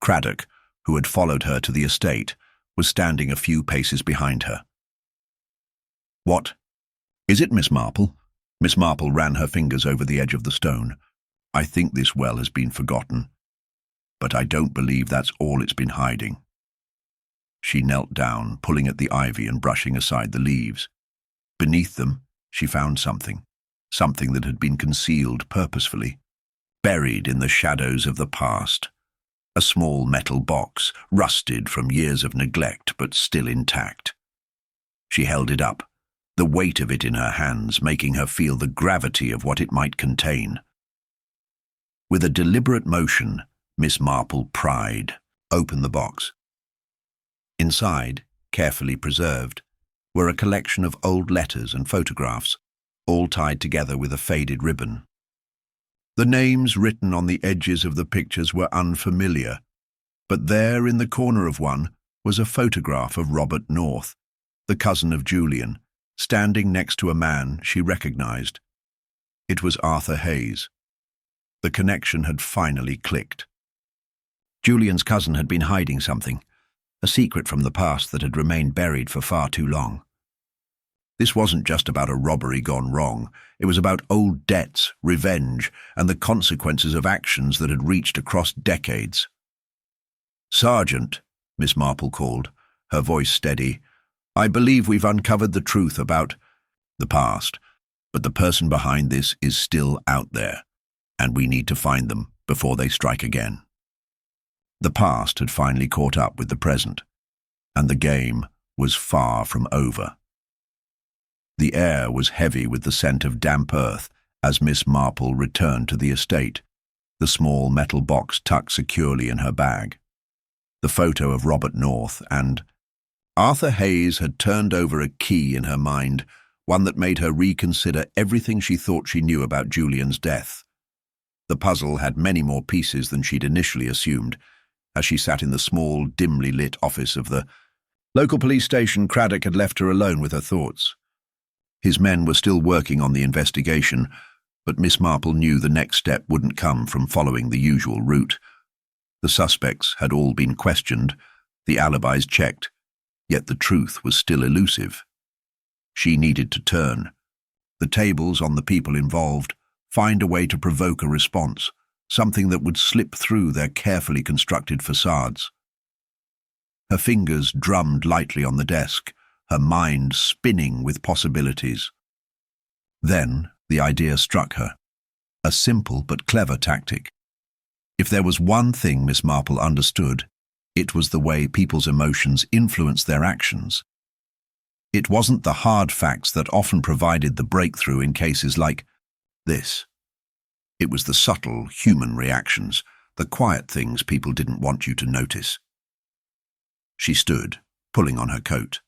Kraock, who had followed her to the estate, was standing a few paces behind her. "What is it, Miss Marple?" Miss Marple ran her fingers over the edge of the stone. "I think this well has been forgotten, but I don't believe that's all it's been hiding." She knelt down, pulling at the ivy and brushing aside the leaves. Beneath them, she found something that had been concealed purposefully, buried in the shadows of the past. A small metal box, rusted from years of neglect but still intact. She held it up, the weight of it in her hands making her feel the gravity of what it might contain. With a deliberate motion, Miss Marple pried open the box. Inside, carefully preserved, were a collection of old letters and photographs, all tied together with a faded ribbon. The names written on the edges of the pictures were unfamiliar, but there in the corner of one was a photograph of Robert North, the cousin of Julian, standing next to a man she recognized. It was Arthur Hayes. The connection had finally clicked. Julian's cousin had been hiding something, a secret from the past that had remained buried for far too long. This wasn't just about a robbery gone wrong. It was about old debts, revenge, and the consequences of actions that had reached across decades. "Sergeant," Miss Marple called, her voice steady, "I believe we've uncovered the truth about the past, but the person behind this is still out there, and we need to find them before they strike again." The past had finally caught up with the present, and the game was far from over. The air was heavy with the scent of damp earth as Miss Marple returned to the estate, the small metal box tucked securely in her bag. The photo of Robert North and Arthur Hayes had turned over a key in her mind, one that made her reconsider everything she thought she knew about Julian's death. The puzzle had many more pieces than she'd initially assumed. As she sat in the small, dimly lit office of the local police station, Kraock had left her alone with her thoughts. His men were still working on the investigation, but Miss Marple knew the next step wouldn't come from following the usual route. The suspects had all been questioned, the alibis checked, yet the truth was still elusive. She needed to turn the tables on the people involved, find a way to provoke a response, something that would slip through their carefully constructed facades. Her fingers drummed lightly on the desk, her mind spinning with possibilities. Then the idea struck her, a simple but clever tactic. If there was one thing Miss Marple understood, it was the way people's emotions influenced their actions. It wasn't the hard facts that often provided the breakthrough in cases like this. It was the subtle human reactions, the quiet things people didn't want you to notice. She stood, pulling on her coat.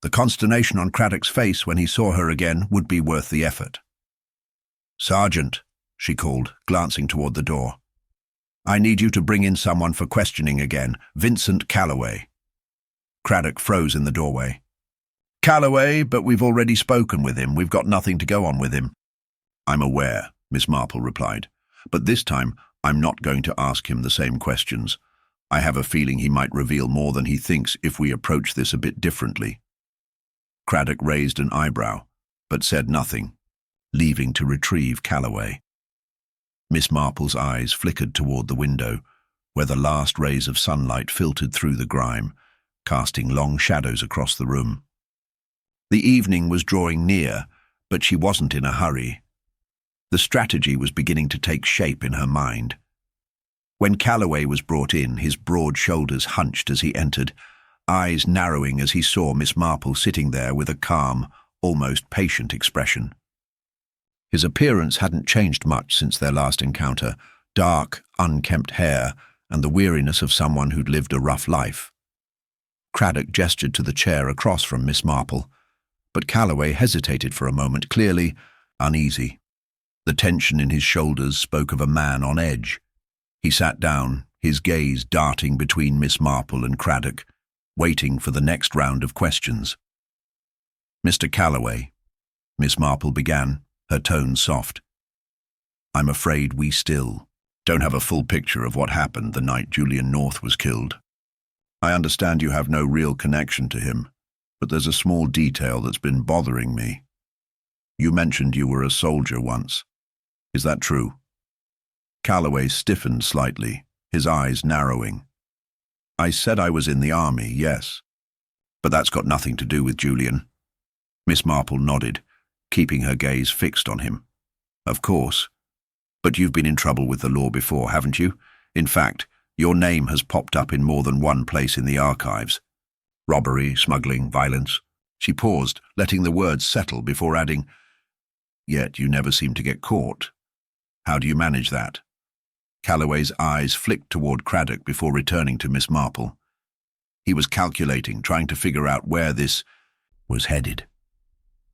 The consternation on Kraock's face when he saw her again would be worth the effort. "Sergeant," she called, glancing toward the door. "I need you to bring in someone for questioning again, Vincent Callaway." Kraock froze in the doorway. "Callaway, but we've already spoken with him. We've got nothing to go on with him." "I'm aware," Miss Marple replied, "but this time I'm not going to ask him the same questions. I have a feeling he might reveal more than he thinks if we approach this a bit differently." Kraock raised an eyebrow, but said nothing, leaving to retrieve Callaway. Miss Marple's eyes flickered toward the window, where the last rays of sunlight filtered through the grime, casting long shadows across the room. The evening was drawing near, but she wasn't in a hurry. The strategy was beginning to take shape in her mind. When Callaway was brought in, his broad shoulders hunched as he entered, eyes narrowing as he saw Miss Marple sitting there with a calm, almost patient expression. His appearance hadn't changed much since their last encounter, dark, unkempt hair, and the weariness of someone who'd lived a rough life. Kraock gestured to the chair across from Miss Marple, but Callaway hesitated for a moment, clearly uneasy. The tension in his shoulders spoke of a man on edge. He sat down, his gaze darting between Miss Marple and Kraock, waiting for the next round of questions. "Mr. Callaway," Miss Marple began, her tone soft. "I'm afraid we still don't have a full picture of what happened the night Julian North was killed. I understand you have no real connection to him, but there's a small detail that's been bothering me. You mentioned you were a soldier once. Is that true?" Callaway stiffened slightly, his eyes narrowing. "I said I was in the army, yes. But that's got nothing to do with Julian." Miss Marple nodded, keeping her gaze fixed on him. "Of course. But you've been in trouble with the law before, haven't you? In fact, your name has popped up in more than one place in the archives. Robbery, smuggling, violence." She paused, letting the words settle before adding, "Yet you never seem to get caught. How do you manage that?" Callaway's eyes flicked toward Kraock before returning to Miss Marple. He was calculating, trying to figure out where this was headed.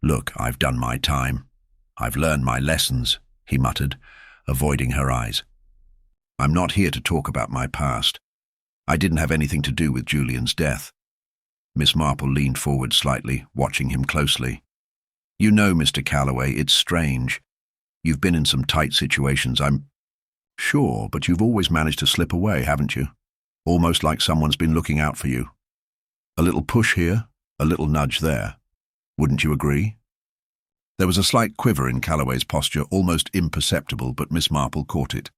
"Look, I've done my time. I've learned my lessons," he muttered, avoiding her eyes. "I'm not here to talk about my past. I didn't have anything to do with Julian's death. Miss Marple leaned forward slightly, watching him closely. "You know, Mr. Callaway, it's strange. You've been in some tight situations, I'm sure, but you've always managed to slip away, haven't you? Almost like someone's been looking out for you. A little push here, a little nudge there. Wouldn't you agree?" There was a slight quiver in Callaway's posture, almost imperceptible, but Miss Marple caught it.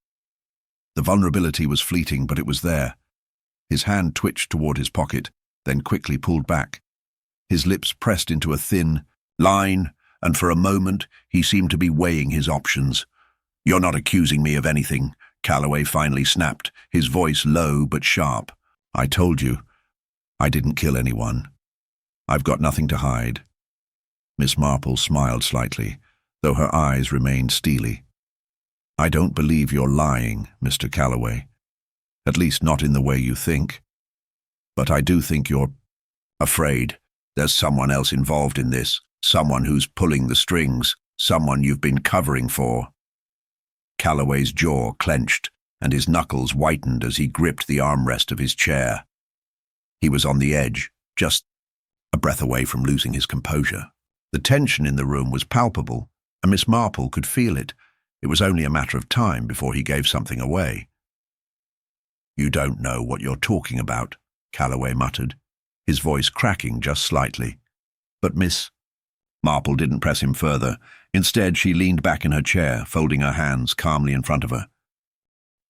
The vulnerability was fleeting, but it was there. His hand twitched toward his pocket, then quickly pulled back. His lips pressed into a thin line, and for a moment he seemed to be weighing his options. "You're not accusing me of anything," Callaway finally snapped, his voice low but sharp. "I told you, I didn't kill anyone. I've got nothing to hide." Miss Marple smiled slightly, though her eyes remained steely. "I don't believe you're lying, Mr. Callaway. At least not in the way you think. But I do think you're afraid there's someone else involved in this, someone who's pulling the strings, someone you've been covering for." Callaway's jaw clenched, and his knuckles whitened as he gripped the armrest of his chair. He was on the edge, just a breath away from losing his composure. The tension in the room was palpable, and Miss Marple could feel it. It was only a matter of time before he gave something away. "You don't know what you're talking about," Callaway muttered, his voice cracking just slightly. But Miss Marple didn't press him further. Instead, she leaned back in her chair, folding her hands calmly in front of her.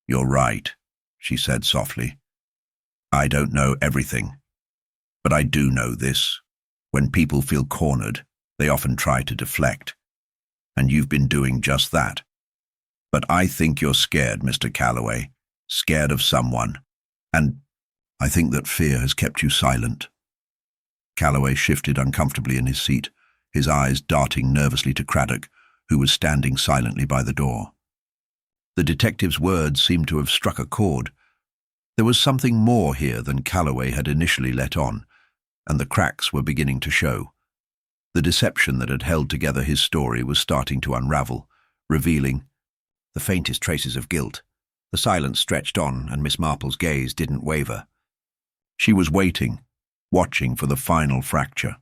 "You're right," she said softly. "I don't know everything. But I do know this. When people feel cornered, they often try to deflect. And you've been doing just that. But I think you're scared, Mr. Callaway. Scared of someone. And I think that fear has kept you silent." Callaway shifted uncomfortably in his seat, his eyes darting nervously to Kraock, who was standing silently by the door. The detective's words seemed to have struck a chord. There was something more here than Callaway had initially let on, and the cracks were beginning to show. The deception that had held together his story was starting to unravel, revealing the faintest traces of guilt. The silence stretched on, and Miss Marple's gaze didn't waver. She was waiting, watching for the final fracture.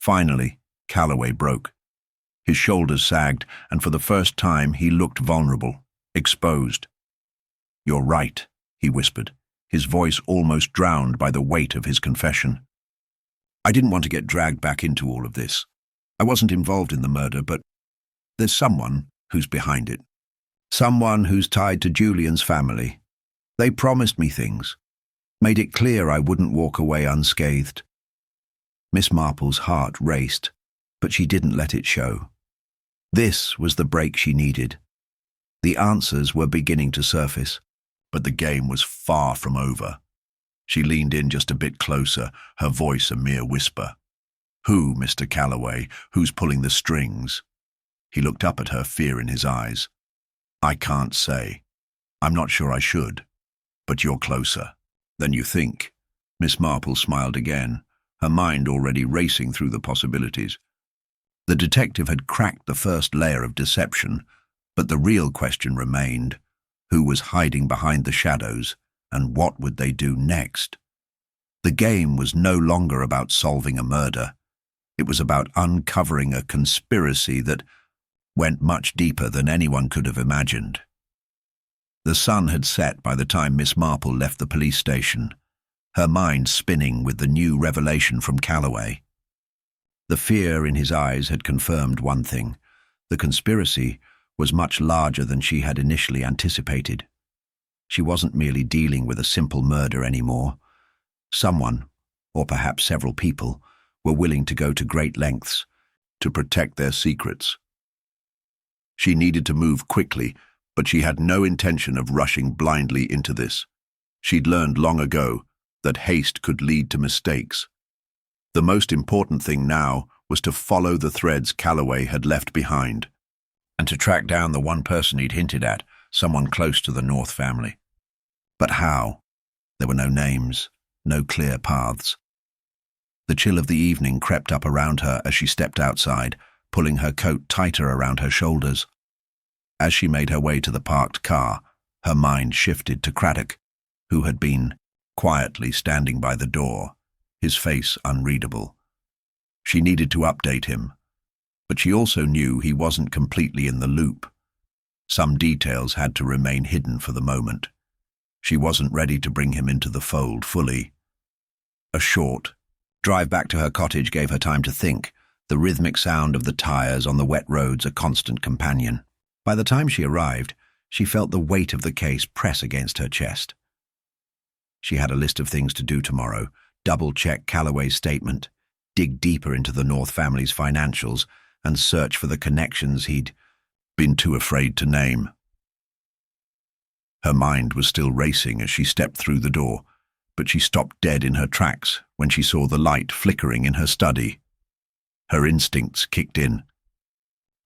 Finally, Callaway broke. His shoulders sagged, and for the first time he looked vulnerable, exposed. "You're right," he whispered, his voice almost drowned by the weight of his confession. "I didn't want to get dragged back into all of this. I wasn't involved in the murder, but there's someone who's behind it. Someone who's tied to Julian's family. They promised me things, made it clear I wouldn't walk away unscathed." Miss Marple's heart raced, but she didn't let it show. This was the break she needed. The answers were beginning to surface, but the game was far from over. She leaned in just a bit closer, her voice a mere whisper. "Who, Mr. Callaway? Who's pulling the strings?" He looked up at her, fear in his eyes. "I can't say. I'm not sure I should. But you're closer than you think." Miss Marple smiled again, her mind already racing through the possibilities. The detective had cracked the first layer of deception, but the real question remained: who was hiding behind the shadows, and what would they do next? The game was no longer about solving a murder. It was about uncovering a conspiracy that went much deeper than anyone could have imagined. The sun had set by the time Miss Marple left the police station, her mind spinning with the new revelation from Callaway. The fear in his eyes had confirmed one thing: the conspiracy was much larger than she had initially anticipated. She wasn't merely dealing with a simple murder anymore. Someone, or perhaps several people, were willing to go to great lengths to protect their secrets. She needed to move quickly, but she had no intention of rushing blindly into this. She'd learned long ago that haste could lead to mistakes. The most important thing now was to follow the threads Callaway had left behind, and to track down the one person he'd hinted at, someone close to the North family. But how? There were no names, no clear paths. The chill of the evening crept up around her as she stepped outside, pulling her coat tighter around her shoulders. As she made her way to the parked car, her mind shifted to Kraock, who had been quietly standing by the door, his face unreadable. She needed to update him, but she also knew he wasn't completely in the loop. Some details had to remain hidden for the moment. She wasn't ready to bring him into the fold fully. A short drive back to her cottage gave her time to think, the rhythmic sound of the tires on the wet roads a constant companion. By the time she arrived, she felt the weight of the case press against her chest. She had a list of things to do tomorrow: double-check Callaway's statement, dig deeper into the North family's financials, and search for the connections he'd been too afraid to name. Her mind was still racing as she stepped through the door, but she stopped dead in her tracks when she saw the light flickering in her study. Her instincts kicked in.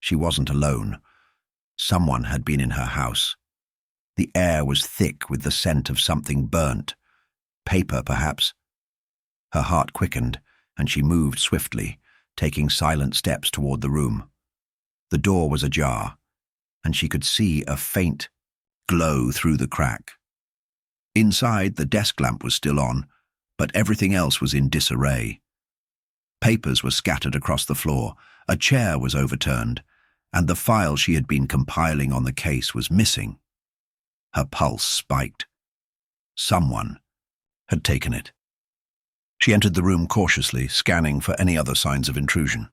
She wasn't alone. Someone had been in her house. The air was thick with the scent of something burnt. Paper, perhaps. Her heart quickened, and she moved swiftly, taking silent steps toward the room. The door was ajar, and she could see a faint glow through the crack. Inside, the desk lamp was still on, but everything else was in disarray. Papers were scattered across the floor, a chair was overturned, and the file she had been compiling on the case was missing. Her pulse spiked. Someone had taken it. She entered the room cautiously, scanning for any other signs of intrusion.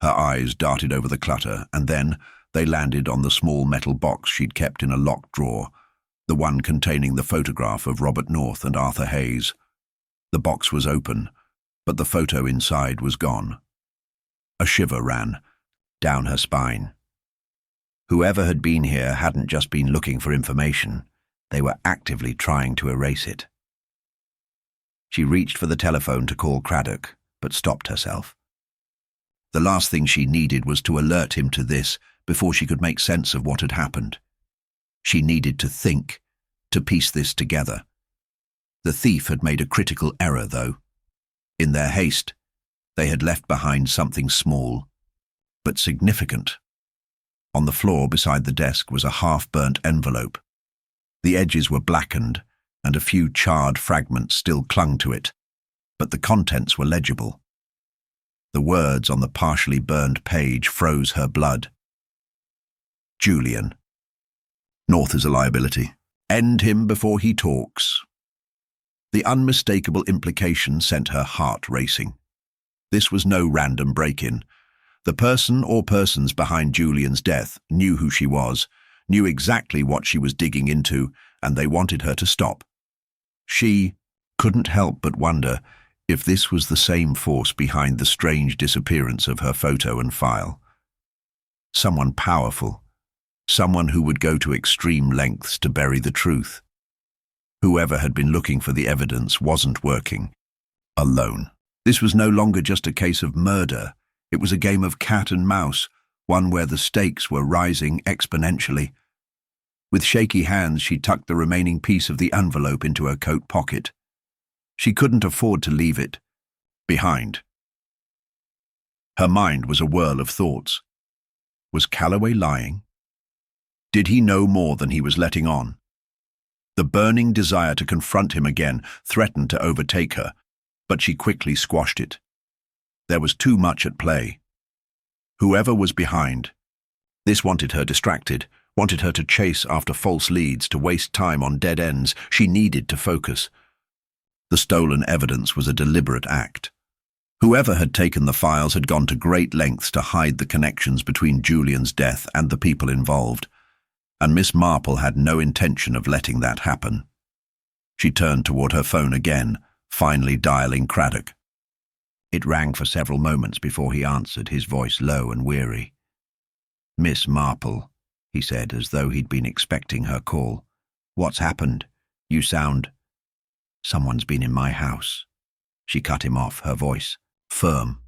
Her eyes darted over the clutter, and then they landed on the small metal box she'd kept in a locked drawer, the one containing the photograph of Robert North and Arthur Hayes. The box was open, but the photo inside was gone. A shiver ran down her spine. Whoever had been here hadn't just been looking for information, they were actively trying to erase it. She reached for the telephone to call Kraock, but stopped herself. The last thing she needed was to alert him to this before she could make sense of what had happened. She needed to think, to piece this together. The thief had made a critical error, though. In their haste, they had left behind something small, but significant. On the floor beside the desk was a half-burnt envelope. The edges were blackened, and a few charred fragments still clung to it, but the contents were legible. The words on the partially burned page froze her blood. Julian. North is a liability. End him before he talks. The unmistakable implication sent her heart racing. This was no random break-in. The person or persons behind Julian's death knew who she was, knew exactly what she was digging into, and they wanted her to stop. She couldn't help but wonder if this was the same force behind the strange disappearance of her photo and file. Someone powerful, someone who would go to extreme lengths to bury the truth. Whoever had been looking for the evidence wasn't working alone. This was no longer just a case of murder. It was a game of cat and mouse, one where the stakes were rising exponentially. With shaky hands, she tucked the remaining piece of the envelope into her coat pocket. She couldn't afford to leave it behind. Her mind was a whirl of thoughts. Was Callaway lying? Did he know more than he was letting on? The burning desire to confront him again threatened to overtake her, but she quickly squashed it. There was too much at play. Whoever was behind, this wanted her distracted, wanted her to chase after false leads, to waste time on dead ends. She needed to focus. The stolen evidence was a deliberate act. Whoever had taken the files had gone to great lengths to hide the connections between Julian's death and the people involved, and Miss Marple had no intention of letting that happen. She turned toward her phone again, finally dialing Kraock. It rang for several moments before he answered, his voice low and weary. "Miss Marple," he said, as though he'd been expecting her call. "What's happened? You sound—" "Someone's been in my house." She cut him off, her voice firm.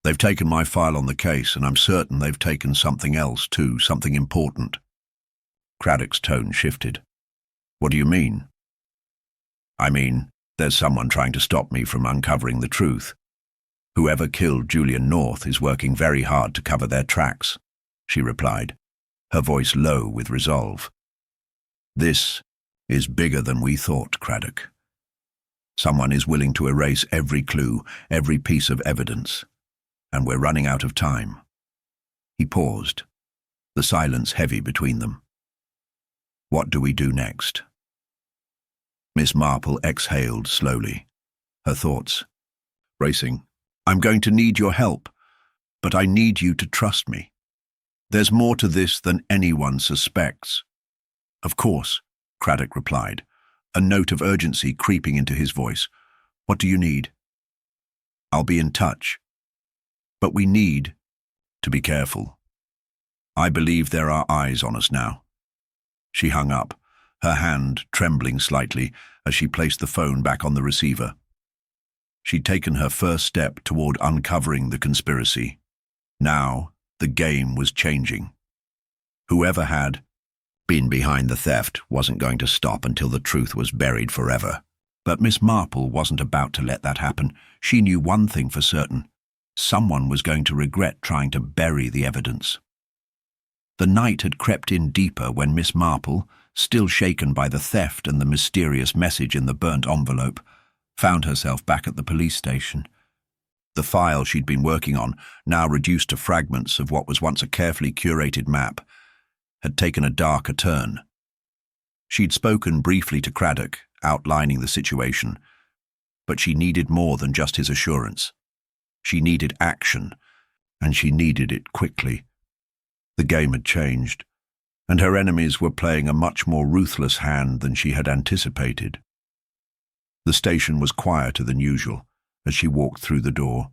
"They've taken my file on the case, and I'm certain they've taken something else too, something important." Kraock's tone shifted. "What do you mean?" "I mean, there's someone trying to stop me from uncovering the truth. Whoever killed Julian North is working very hard to cover their tracks," she replied, her voice low with resolve. "This is bigger than we thought, Kraock. Someone is willing to erase every clue, every piece of evidence. And we're running out of time. He paused, the silence heavy between them. What do we do next? Miss Marple exhaled slowly, her thoughts racing. I'm going to need your help, but I need you to trust me. There's more to this than anyone suspects. Of course, Kraock replied, a note of urgency creeping into his voice. What do you need? I'll be in touch. But we need to be careful. I believe there are eyes on us now. She hung up, her hand trembling slightly as she placed the phone back on the receiver. She'd taken her first step toward uncovering the conspiracy. Now, the game was changing. Whoever had been behind the theft wasn't going to stop until the truth was buried forever. But Miss Marple wasn't about to let that happen. She knew one thing for certain. Someone was going to regret trying to bury the evidence. The night had crept in deeper when Miss Marple, still shaken by the theft and the mysterious message in the burnt envelope, found herself back at the police station. The file she'd been working on, now reduced to fragments of what was once a carefully curated map, had taken a darker turn. She'd spoken briefly to Kraock, outlining the situation, but she needed more than just his assurance. She needed action, and she needed it quickly. The game had changed, and her enemies were playing a much more ruthless hand than she had anticipated. The station was quieter than usual as she walked through the door.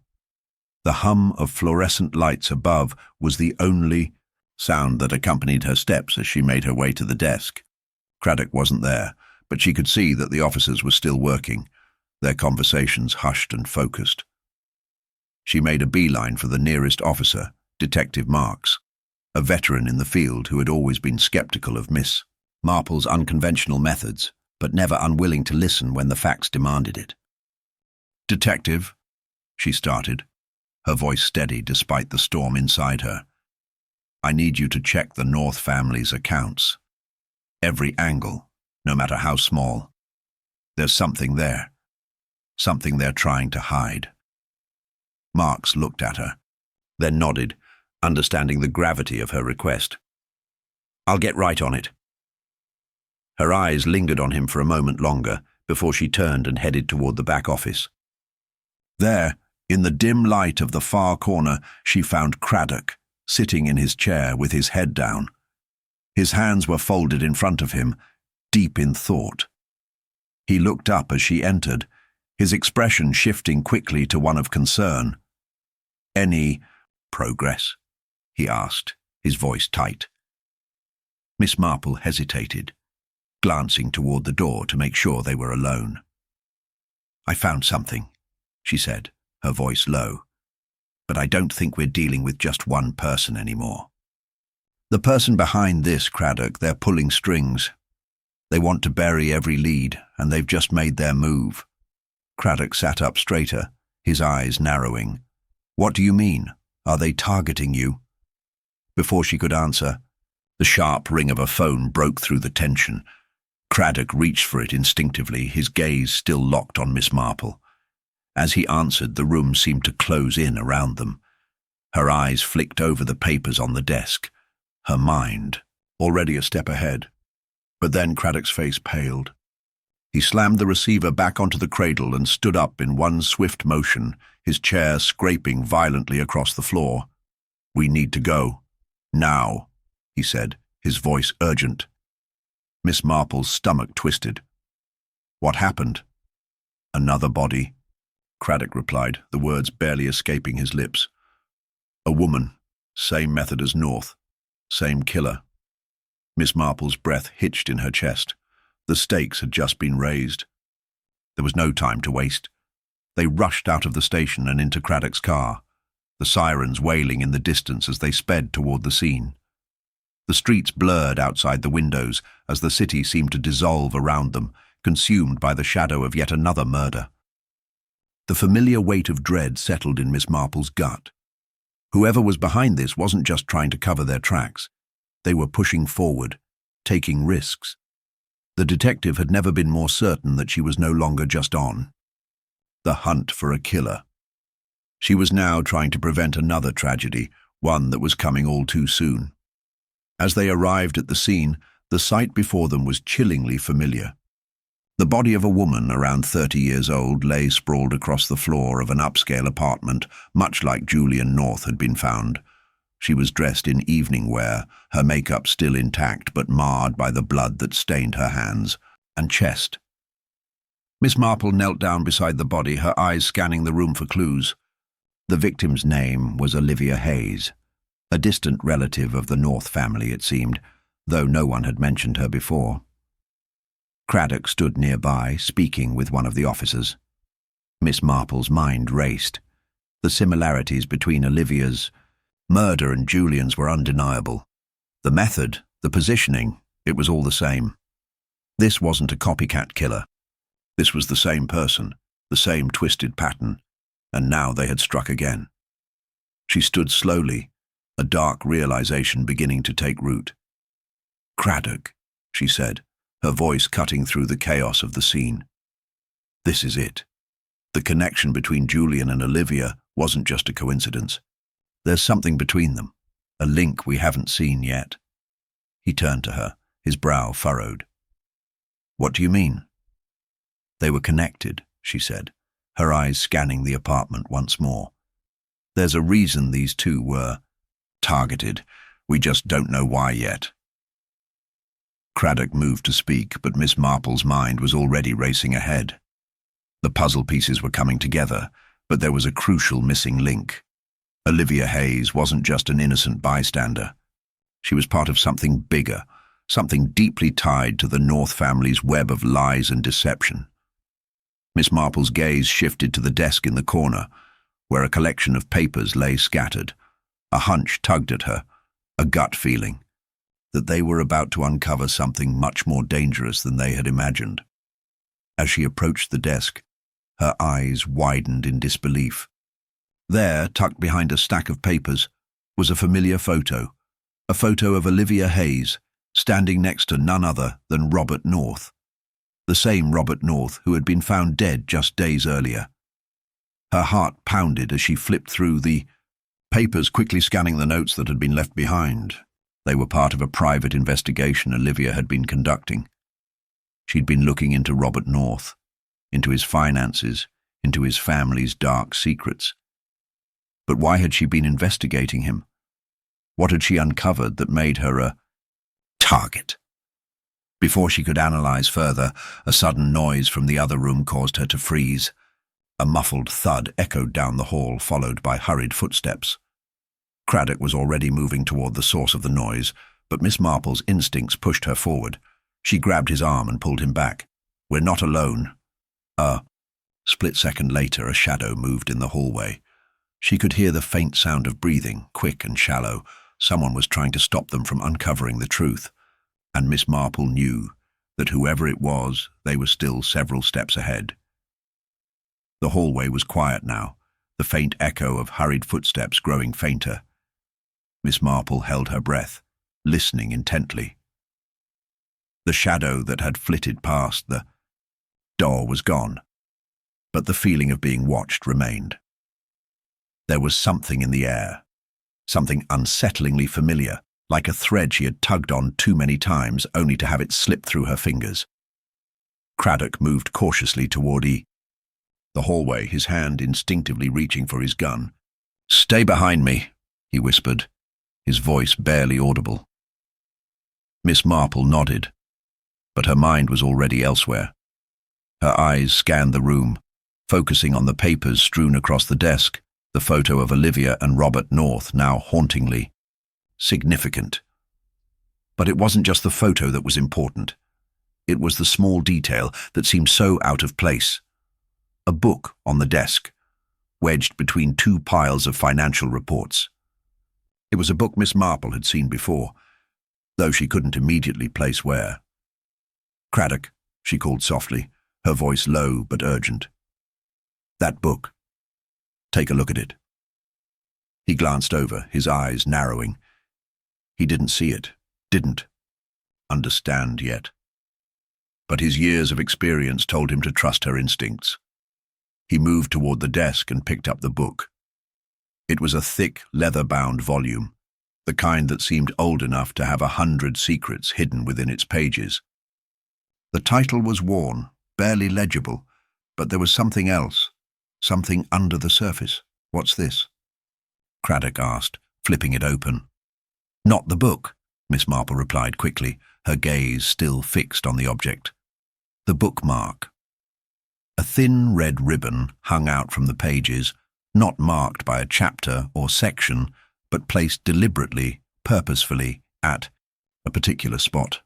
The hum of fluorescent lights above was the only sound that accompanied her steps as she made her way to the desk. Kraock wasn't there, but she could see that the officers were still working, their conversations hushed and focused. She made a beeline for the nearest officer, Detective Marks, a veteran in the field who had always been skeptical of Miss Marple's unconventional methods, but never unwilling to listen when the facts demanded it. "Detective," she started, her voice steady despite the storm inside her. "I need you to check the North family's accounts. Every angle, no matter how small. There's something there. Something they're trying to hide." Marks looked at her, then nodded, understanding the gravity of her request. "I'll get right on it." Her eyes lingered on him for a moment longer before she turned and headed toward the back office. There, in the dim light of the far corner, she found Kraock, sitting in his chair with his head down. His hands were folded in front of him, deep in thought. He looked up as she entered, his expression shifting quickly to one of concern. "Any progress?" he asked, his voice tight. Miss Marple hesitated, glancing toward the door to make sure they were alone. "I found something," she said, her voice low. "But I don't think we're dealing with just one person anymore. The person behind this, Kraock, they're pulling strings. They want to bury every lead, and they've just made their move." Kraock sat up straighter, his eyes narrowing. "What do you mean? Are they targeting you?" Before she could answer, the sharp ring of a phone broke through the tension. Kraock reached for it instinctively, his gaze still locked on Miss Marple. As he answered, the room seemed to close in around them. Her eyes flicked over the papers on the desk, her mind already a step ahead. But then Kraock's face paled. He slammed the receiver back onto the cradle and stood up in one swift motion, his chair scraping violently across the floor. "We need to go. Now," he said, his voice urgent. Miss Marple's stomach twisted. "What happened?" "Another body," Kraock replied, the words barely escaping his lips. "A woman, same method as North, same killer." Miss Marple's breath hitched in her chest. The stakes had just been raised. There was no time to waste. They rushed out of the station and into Kraock's car, the sirens wailing in the distance as they sped toward the scene. The streets blurred outside the windows as the city seemed to dissolve around them, consumed by the shadow of yet another murder. The familiar weight of dread settled in Miss Marple's gut. Whoever was behind this wasn't just trying to cover their tracks. They were pushing forward, taking risks. The detective had never been more certain that she was no longer just on. the hunt for a killer. She was now trying to prevent another tragedy, one that was coming all too soon. As they arrived at the scene, the sight before them was chillingly familiar. The body of a woman around 30 years old lay sprawled across the floor of an upscale apartment, much like Julian North had been found. She was dressed in evening wear, her makeup still intact but marred by the blood that stained her hands and chest. Miss Marple knelt down beside the body, her eyes scanning the room for clues. The victim's name was Olivia Hayes, a distant relative of the North family, it seemed, though no one had mentioned her before. Kraock stood nearby, speaking with one of the officers. Miss Marple's mind raced. The similarities between Olivia's murder and Julian's were undeniable. The method, the positioning, it was all the same. This wasn't a copycat killer. This was the same person, the same twisted pattern, and now they had struck again. She stood slowly, a dark realization beginning to take root. "Kraock," she said, her voice cutting through the chaos of the scene. "This is it. The connection between Julian and Olivia wasn't just a coincidence. There's something between them, a link we haven't seen yet." He turned to her, his brow furrowed. "What do you mean?" "They were connected," she said, her eyes scanning the apartment once more. "There's a reason these two were targeted. We just don't know why yet." Kraock moved to speak, but Miss Marple's mind was already racing ahead. The puzzle pieces were coming together, but there was a crucial missing link. Olivia Hayes wasn't just an innocent bystander. She was part of something bigger, something deeply tied to the North family's web of lies and deception. Miss Marple's gaze shifted to the desk in the corner, where a collection of papers lay scattered. A hunch tugged at her, a gut feeling, that they were about to uncover something much more dangerous than they had imagined. As she approached the desk, her eyes widened in disbelief. There, tucked behind a stack of papers, was a familiar photo, a photo of Olivia Hayes, standing next to none other than Robert North, the same Robert North who had been found dead just days earlier. Her heart pounded as she flipped through the papers, quickly scanning the notes that had been left behind. They were part of a private investigation Olivia had been conducting. She'd been looking into Robert North, into his finances, into his family's dark secrets. But why had she been investigating him? What had she uncovered that made her a target? Before she could analyze further, a sudden noise from the other room caused her to freeze. A muffled thud echoed down the hall, followed by hurried footsteps. Kraock was already moving toward the source of the noise, but Miss Marple's instincts pushed her forward. She grabbed his arm and pulled him back. "We're not alone." A split second later, a shadow moved in the hallway. She could hear the faint sound of breathing, quick and shallow. Someone was trying to stop them from uncovering the truth. And Miss Marple knew that whoever it was, they were still several steps ahead. The hallway was quiet now, the faint echo of hurried footsteps growing fainter. Miss Marple held her breath, listening intently. The shadow that had flitted past the door was gone, but the feeling of being watched remained. There was something in the air, something unsettlingly familiar, like a thread she had tugged on too many times only to have it slip through her fingers. Kraock moved cautiously toward the hallway, his hand instinctively reaching for his gun. "Stay behind me," he whispered, his voice barely audible. Miss Marple nodded, but her mind was already elsewhere. Her eyes scanned the room, focusing on the papers strewn across the desk, the photo of Olivia and Robert North now hauntingly significant. But it wasn't just the photo that was important. It was the small detail that seemed so out of place. A book on the desk, wedged between two piles of financial reports. It was a book Miss Marple had seen before, though she couldn't immediately place where. "Kraock," she called softly, her voice low but urgent. "That book. Take a look at it." He glanced over, his eyes narrowing. He didn't see it, didn't understand yet. But his years of experience told him to trust her instincts. He moved toward the desk and picked up the book. It was a thick, leather-bound volume, the kind that seemed old enough to have 100 secrets hidden within its pages. The title was worn, barely legible, but there was something else, something under the surface. "What's this?" Kraock asked, flipping it open. "Not the book," Miss Marple replied quickly, her gaze still fixed on the object. "The bookmark." A thin red ribbon hung out from the pages, not marked by a chapter or section, but placed deliberately, purposefully, at a particular spot.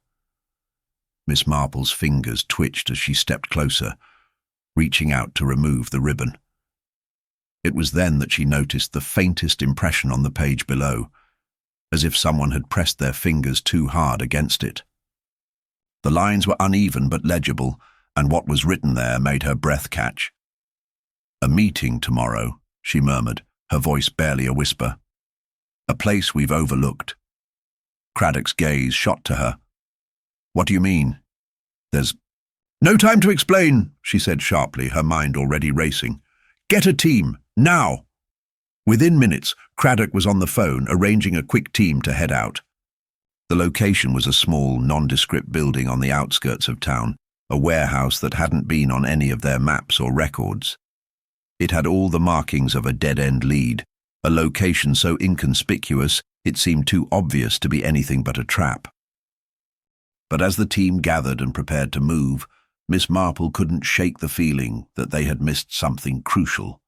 Miss Marple's fingers twitched as she stepped closer, reaching out to remove the ribbon. It was then that she noticed the faintest impression on the page below, as if someone had pressed their fingers too hard against it. The lines were uneven but legible, and what was written there made her breath catch. "A meeting tomorrow," she murmured, her voice barely a whisper. "A place we've overlooked." Kraock's gaze shot to her. "What do you mean?" "There's no time to explain," she said sharply, her mind already racing. "Get a team, now!" Within minutes, Kraock was on the phone, arranging a quick team to head out. The location was a small, nondescript building on the outskirts of town, a warehouse that hadn't been on any of their maps or records. It had all the markings of a dead-end lead, a location so inconspicuous it seemed too obvious to be anything but a trap. But as the team gathered and prepared to move, Miss Marple couldn't shake the feeling that they had missed something crucial.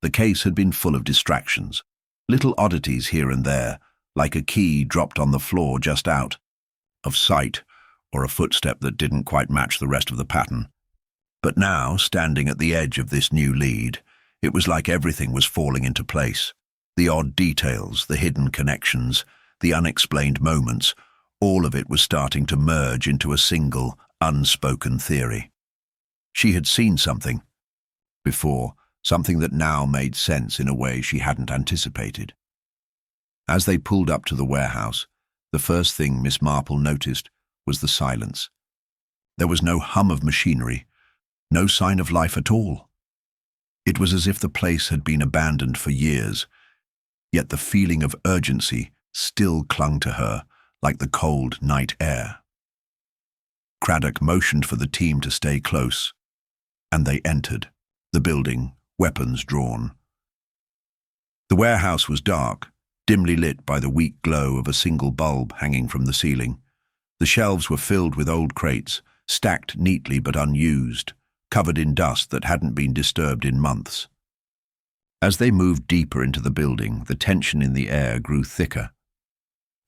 The case had been full of distractions, little oddities here and there, like a key dropped on the floor just out of sight, or a footstep that didn't quite match the rest of the pattern. But now, standing at the edge of this new lead, it was like everything was falling into place. The odd details, the hidden connections, the unexplained moments, all of it was starting to merge into a single, unspoken theory. She had seen something before, something that now made sense in a way she hadn't anticipated. As they pulled up to the warehouse, the first thing Miss Marple noticed was the silence. There was no hum of machinery, no sign of life at all. It was as if the place had been abandoned for years, yet the feeling of urgency still clung to her like the cold night air. Kraock motioned for the team to stay close, and they entered the building, weapons drawn. The warehouse was dark, dimly lit by the weak glow of a single bulb hanging from the ceiling. The shelves were filled with old crates, stacked neatly but unused, covered in dust that hadn't been disturbed in months. As they moved deeper into the building, the tension in the air grew thicker.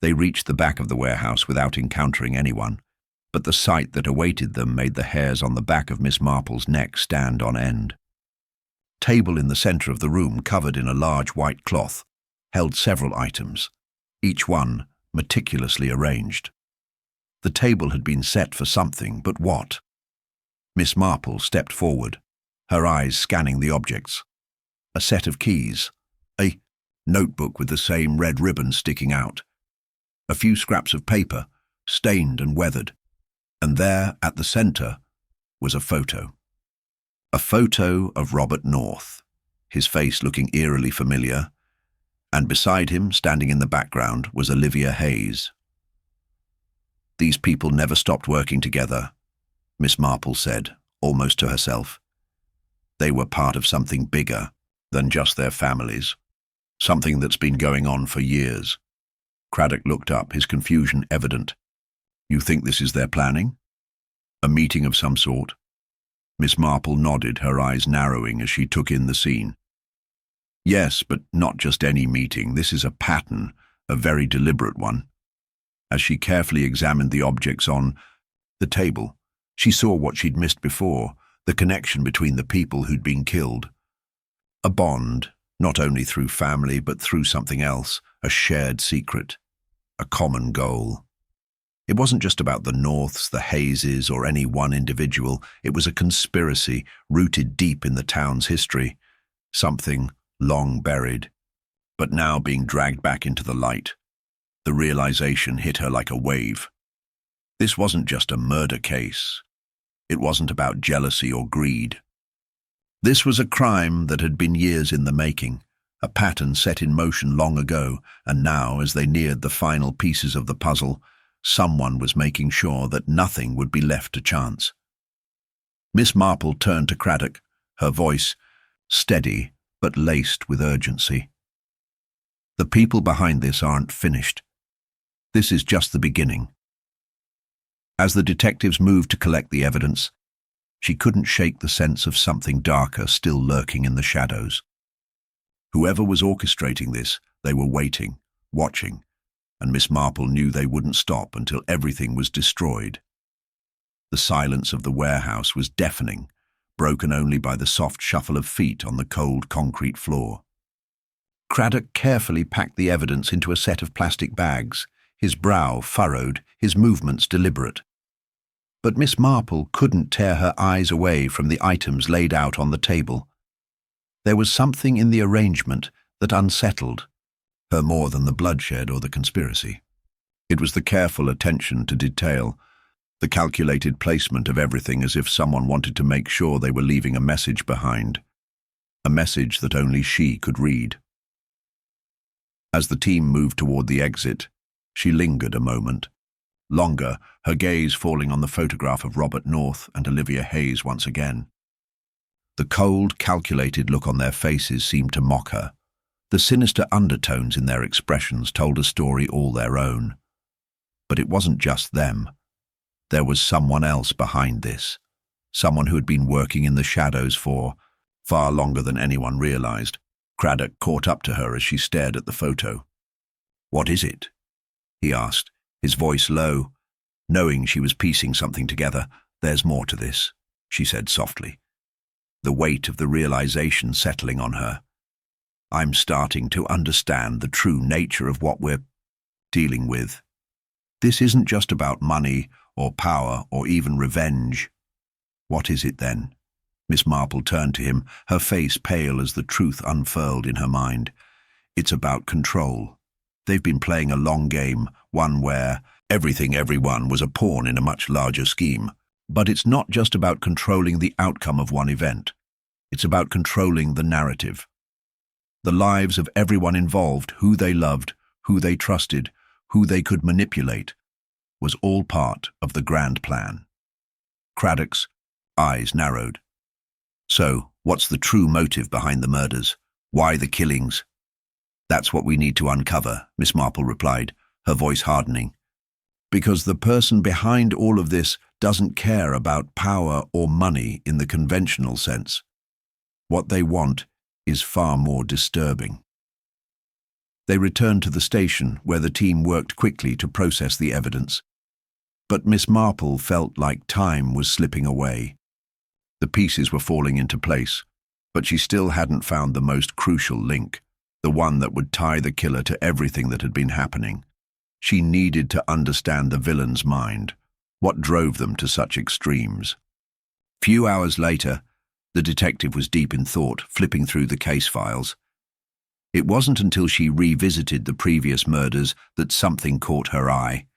They reached the back of the warehouse without encountering anyone, but the sight that awaited them made the hairs on the back of Miss Marple's neck stand on end. Table in the center of the room, covered in a large white cloth, held several items, each one meticulously arranged. The table had been set for something, but what? Miss Marple stepped forward, her eyes scanning the objects. A set of keys, a notebook with the same red ribbon sticking out, a few scraps of paper, stained and weathered, and there, at the center, was a photo. A photo of Robert North, his face looking eerily familiar, and beside him, standing in the background, was Olivia Hayes. "These people never stopped working together," Miss Marple said, almost to herself. "They were part of something bigger than just their families, something that's been going on for years." Kraock looked up, his confusion evident. "You think this is their planning? A meeting of some sort?" Miss Marple nodded, her eyes narrowing as she took in the scene. "Yes, but not just any meeting. This is a pattern, a very deliberate one." As she carefully examined the objects on the table, she saw what she'd missed before, the connection between the people who'd been killed. A bond, not only through family but through something else, a shared secret, a common goal. It wasn't just about the Norths, the Hayeses, or any one individual. It was a conspiracy rooted deep in the town's history, something long buried, but now being dragged back into the light. The realization hit her like a wave. This wasn't just a murder case. It wasn't about jealousy or greed. This was a crime that had been years in the making, a pattern set in motion long ago, and now, as they neared the final pieces of the puzzle, someone was making sure that nothing would be left to chance. Miss Marple turned to Kraock, her voice steady but laced with urgency. The people behind this aren't finished. This is just the beginning. As the detectives moved to collect the evidence, she couldn't shake the sense of something darker still lurking in the shadows. Whoever was orchestrating this, they were waiting, watching, and Miss Marple knew they wouldn't stop until everything was destroyed. The silence of the warehouse was deafening, broken only by the soft shuffle of feet on the cold concrete floor. Kraock carefully packed the evidence into a set of plastic bags, his brow furrowed, his movements deliberate. But Miss Marple couldn't tear her eyes away from the items laid out on the table. There was something in the arrangement that unsettled her more than the bloodshed or the conspiracy. It was the careful attention to detail, the calculated placement of everything as if someone wanted to make sure they were leaving a message behind, a message that only she could read. As the team moved toward the exit, she lingered a moment. Longer, her gaze falling on the photograph of Robert North and Olivia Hayes once again. The cold, calculated look on their faces seemed to mock her. The sinister undertones in their expressions told a story all their own. But it wasn't just them. There was someone else behind this, someone who had been working in the shadows for far longer than anyone realized. Kraock caught up to her as she stared at the photo. "What is it?" he asked, his voice low. Knowing she was piecing something together. "There's more to this," she said softly, the weight of the realization settling on her. "I'm starting to understand the true nature of what we're dealing with. This isn't just about money or power or even revenge." "What is it then?" Miss Marple turned to him, her face pale as the truth unfurled in her mind. "It's about control. They've been playing a long game, one where everyone was a pawn in a much larger scheme. But it's not just about controlling the outcome of one event. It's about controlling the narrative. The lives of everyone involved, who they loved, who they trusted, who they could manipulate, was all part of the grand plan." Kraock's eyes narrowed. "So, what's the true motive behind the murders? Why the killings?" "That's what we need to uncover," Miss Marple replied, her voice hardening. "Because the person behind all of this doesn't care about power or money in the conventional sense. What they want is far more disturbing." They returned to the station, where the team worked quickly to process the evidence. But Miss Marple felt like time was slipping away. The pieces were falling into place, but she still hadn't found the most crucial link, the one that would tie the killer to everything that had been happening. She needed to understand the villain's mind, what drove them to such extremes. Few hours later, the detective was deep in thought, flipping through the case files. It wasn't until she revisited the previous murders that something caught her eye.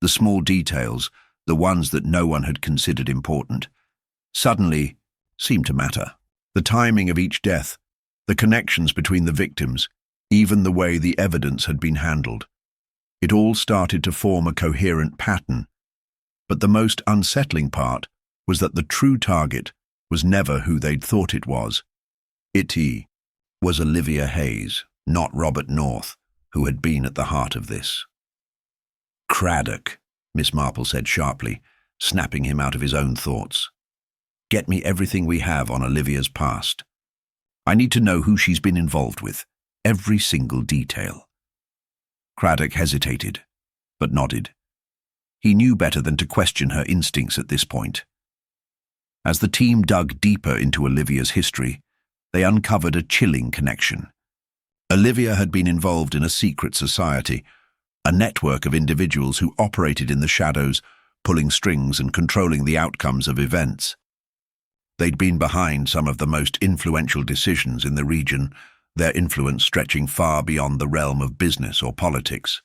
The small details, the ones that no one had considered important, suddenly seemed to matter. The timing of each death, the connections between the victims, even the way the evidence had been handled. It all started to form a coherent pattern. But the most unsettling part was that the true target was never who they'd thought it was. It was Olivia Hayes, not Robert North, who had been at the heart of this. "Kraock," Miss Marple said sharply, snapping him out of his own thoughts. "Get me everything we have on Olivia's past. I need to know who she's been involved with, every single detail." Kraock hesitated, but nodded. He knew better than to question her instincts at this point. As the team dug deeper into Olivia's history, they uncovered a chilling connection. Olivia had been involved in a secret society, a network of individuals who operated in the shadows, pulling strings and controlling the outcomes of events. They'd been behind some of the most influential decisions in the region, their influence stretching far beyond the realm of business or politics.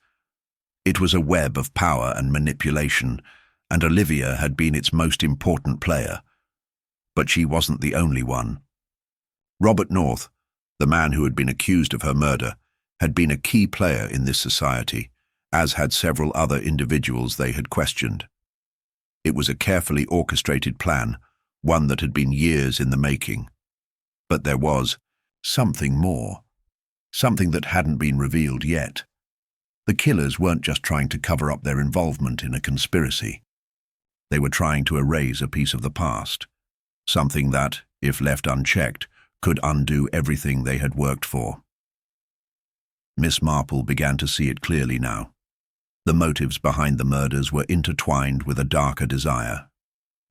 It was a web of power and manipulation, and Olivia had been its most important player. But she wasn't the only one. Robert North, the man who had been accused of her murder, had been a key player in this society, as had several other individuals they had questioned. It was a carefully orchestrated plan, one that had been years in the making. But there was something more, something that hadn't been revealed yet. The killers weren't just trying to cover up their involvement in a conspiracy. They were trying to erase a piece of the past, something that, if left unchecked, could undo everything they had worked for. Miss Marple began to see it clearly now. The motives behind the murders were intertwined with a darker desire,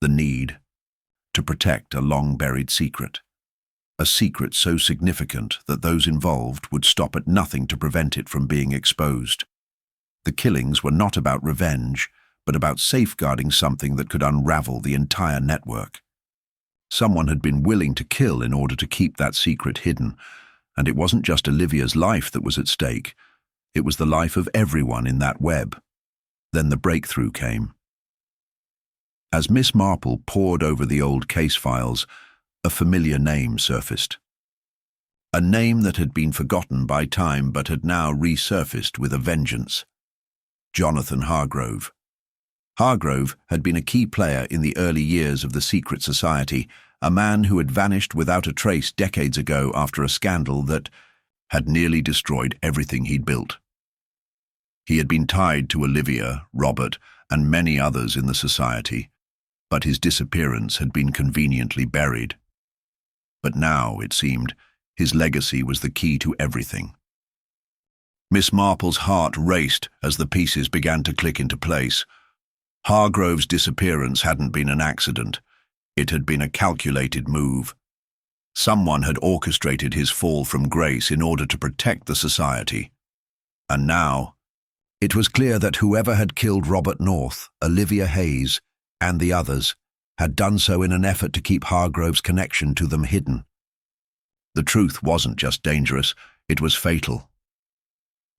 the need to protect a long-buried secret. A secret so significant that those involved would stop at nothing to prevent it from being exposed. The killings were not about revenge, but about safeguarding something that could unravel the entire network. Someone had been willing to kill in order to keep that secret hidden, and it wasn't just Olivia's life that was at stake. It was the life of everyone in that web. Then the breakthrough came. As Miss Marple pored over the old case files, a familiar name surfaced. A name that had been forgotten by time but had now resurfaced with a vengeance. Jonathan Hargrove. Hargrove had been a key player in the early years of the secret society, a man who had vanished without a trace decades ago after a scandal that had nearly destroyed everything he'd built. He had been tied to Olivia, Robert, and many others in the society, but his disappearance had been conveniently buried. But now, it seemed, his legacy was the key to everything. Miss Marple's heart raced as the pieces began to click into place. Hargrove's disappearance hadn't been an accident. It had been a calculated move. Someone had orchestrated his fall from grace in order to protect the society. And now, it was clear that whoever had killed Robert North, Olivia Hayes, and the others had done so in an effort to keep Hargrove's connection to them hidden. The truth wasn't just dangerous, it was fatal.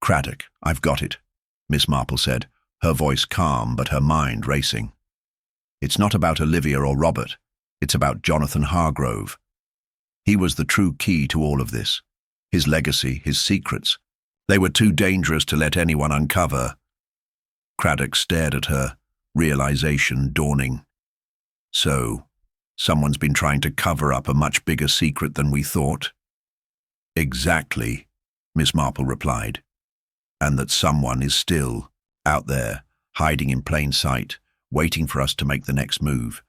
"Kraock, I've got it," Miss Marple said, her voice calm but her mind racing. "It's not about Olivia or Robert, it's about Jonathan Hargrove. He was the true key to all of this. His legacy, his secrets. They were too dangerous to let anyone uncover." Kraock stared at her, realization dawning. "So, someone's been trying to cover up a much bigger secret than we thought?" "Exactly," Miss Marple replied. "And that someone is still out there, hiding in plain sight, waiting for us to make the next move."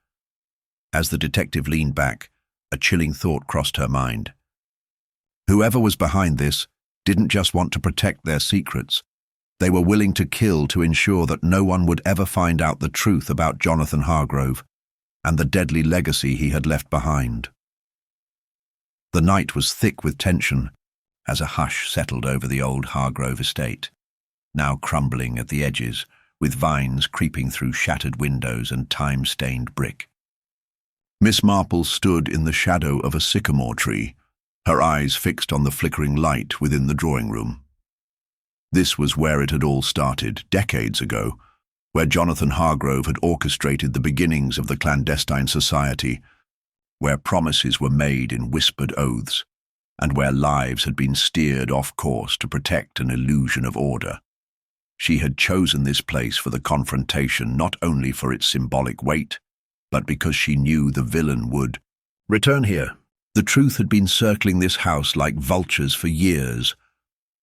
As the detective leaned back, a chilling thought crossed her mind. Whoever was behind this didn't just want to protect their secrets. They were willing to kill to ensure that no one would ever find out the truth about Jonathan Hargrove and the deadly legacy he had left behind. The night was thick with tension as a hush settled over the old Hargrove estate, now crumbling at the edges, with vines creeping through shattered windows and time-stained brick. Miss Marple stood in the shadow of a sycamore tree, her eyes fixed on the flickering light within the drawing room. This was where it had all started, decades ago, where Jonathan Hargrove had orchestrated the beginnings of the clandestine society, where promises were made in whispered oaths, and where lives had been steered off course to protect an illusion of order. She had chosen this place for the confrontation not only for its symbolic weight, but because she knew the villain would return here. The truth had been circling this house like vultures for years,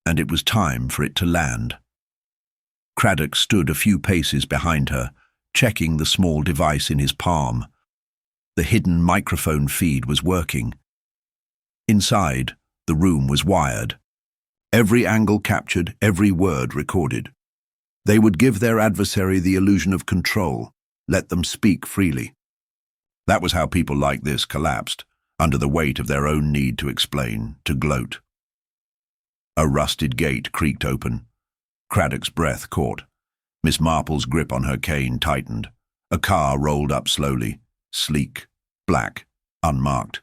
and it was time for it to land. Kraock stood a few paces behind her, checking the small device in his palm. The hidden microphone feed was working. Inside, the room was wired. Every angle captured, every word recorded. They would give their adversary the illusion of control, let them speak freely. That was how people like this collapsed, under the weight of their own need to explain, to gloat. A rusted gate creaked open. Kraock's breath caught. Miss Marple's grip on her cane tightened. A car rolled up slowly, sleek, black, unmarked.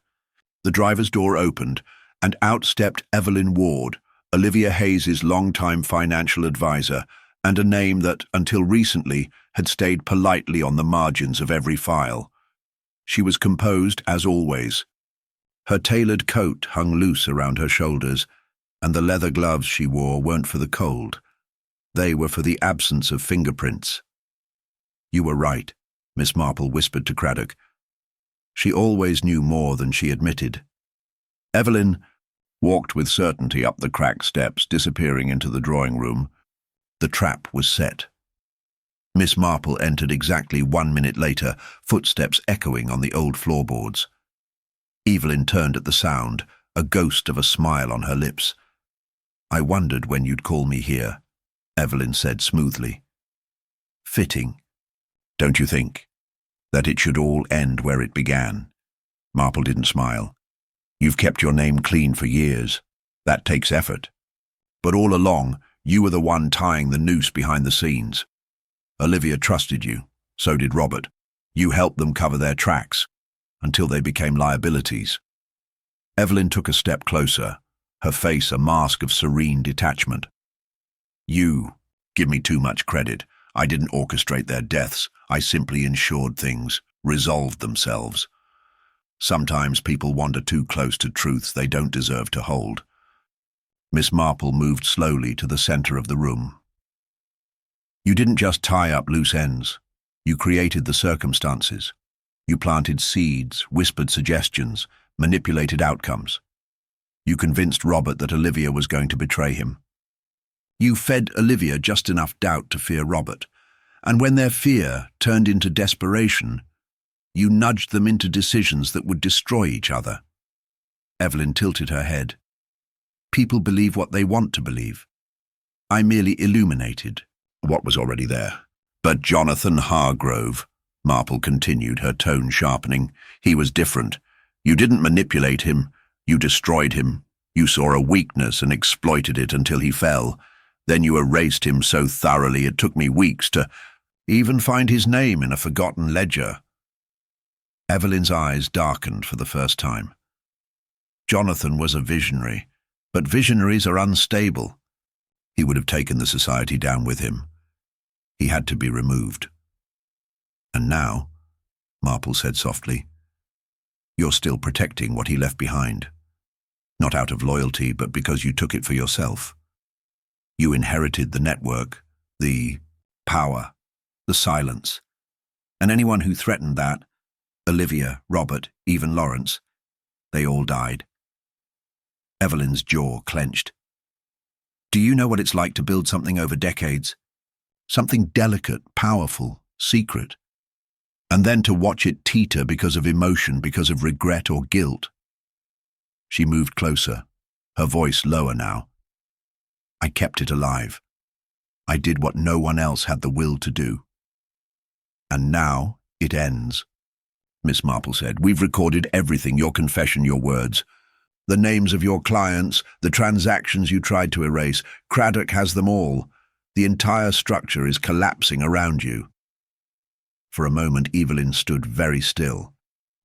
The driver's door opened, and out stepped Evelyn Ward, Olivia Hayes's longtime financial advisor, and a name that, until recently, had stayed politely on the margins of every file. She was composed as always. Her tailored coat hung loose around her shoulders, and the leather gloves she wore weren't for the cold. They were for the absence of fingerprints. "You were right," Miss Marple whispered to Kraock. She always knew more than she admitted. Evelyn walked with certainty up the cracked steps, disappearing into the drawing room. The trap was set. Miss Marple entered exactly 1 minute later, footsteps echoing on the old floorboards. Evelyn turned at the sound, a ghost of a smile on her lips. "I wondered when you'd call me here," Evelyn said smoothly. "Fitting, don't you think, that it should all end where it began?" Marple didn't smile. "You've kept your name clean for years. That takes effort. But all along, you were the one tying the noose behind the scenes. Olivia trusted you, so did Robert. You helped them cover their tracks, until they became liabilities." Evelyn took a step closer, her face a mask of serene detachment. "You give me too much credit. I didn't orchestrate their deaths. I simply ensured things resolved themselves. Sometimes people wander too close to truths they don't deserve to hold." Miss Marple moved slowly to the center of the room. "You didn't just tie up loose ends. You created the circumstances. You planted seeds, whispered suggestions, manipulated outcomes. You convinced Robert that Olivia was going to betray him. You fed Olivia just enough doubt to fear Robert, and when their fear turned into desperation, you nudged them into decisions that would destroy each other." Evelyn tilted her head. "People believe what they want to believe. I merely illuminated what was already there." "But Jonathan Hargrove," Marple continued, her tone sharpening, "he was different. You didn't manipulate him, you destroyed him. You saw a weakness and exploited it until he fell. Then you erased him so thoroughly it took me weeks to even find his name in a forgotten ledger." Evelyn's eyes darkened for the first time. Jonathan was a visionary, but visionaries are unstable. He would have taken the society down with him. He had to be removed. "And now," Marple said softly, "you're still protecting what he left behind. Not out of loyalty, but because you took it for yourself. You inherited the network, the power, the silence. And anyone who threatened that, Olivia, Robert, even Lawrence, they all died." Evelyn's jaw clenched. "Do you know what it's like to build something over decades? Something delicate, powerful, secret. And then to watch it teeter because of emotion, because of regret or guilt?" She moved closer, her voice lower now. "I kept it alive. I did what no one else had the will to do. And now it ends," Miss Marple said. "We've recorded everything, your confession, your words. The names of your clients, the transactions you tried to erase. Kraock has them all. The entire structure is collapsing around you." For a moment, Evelyn stood very still.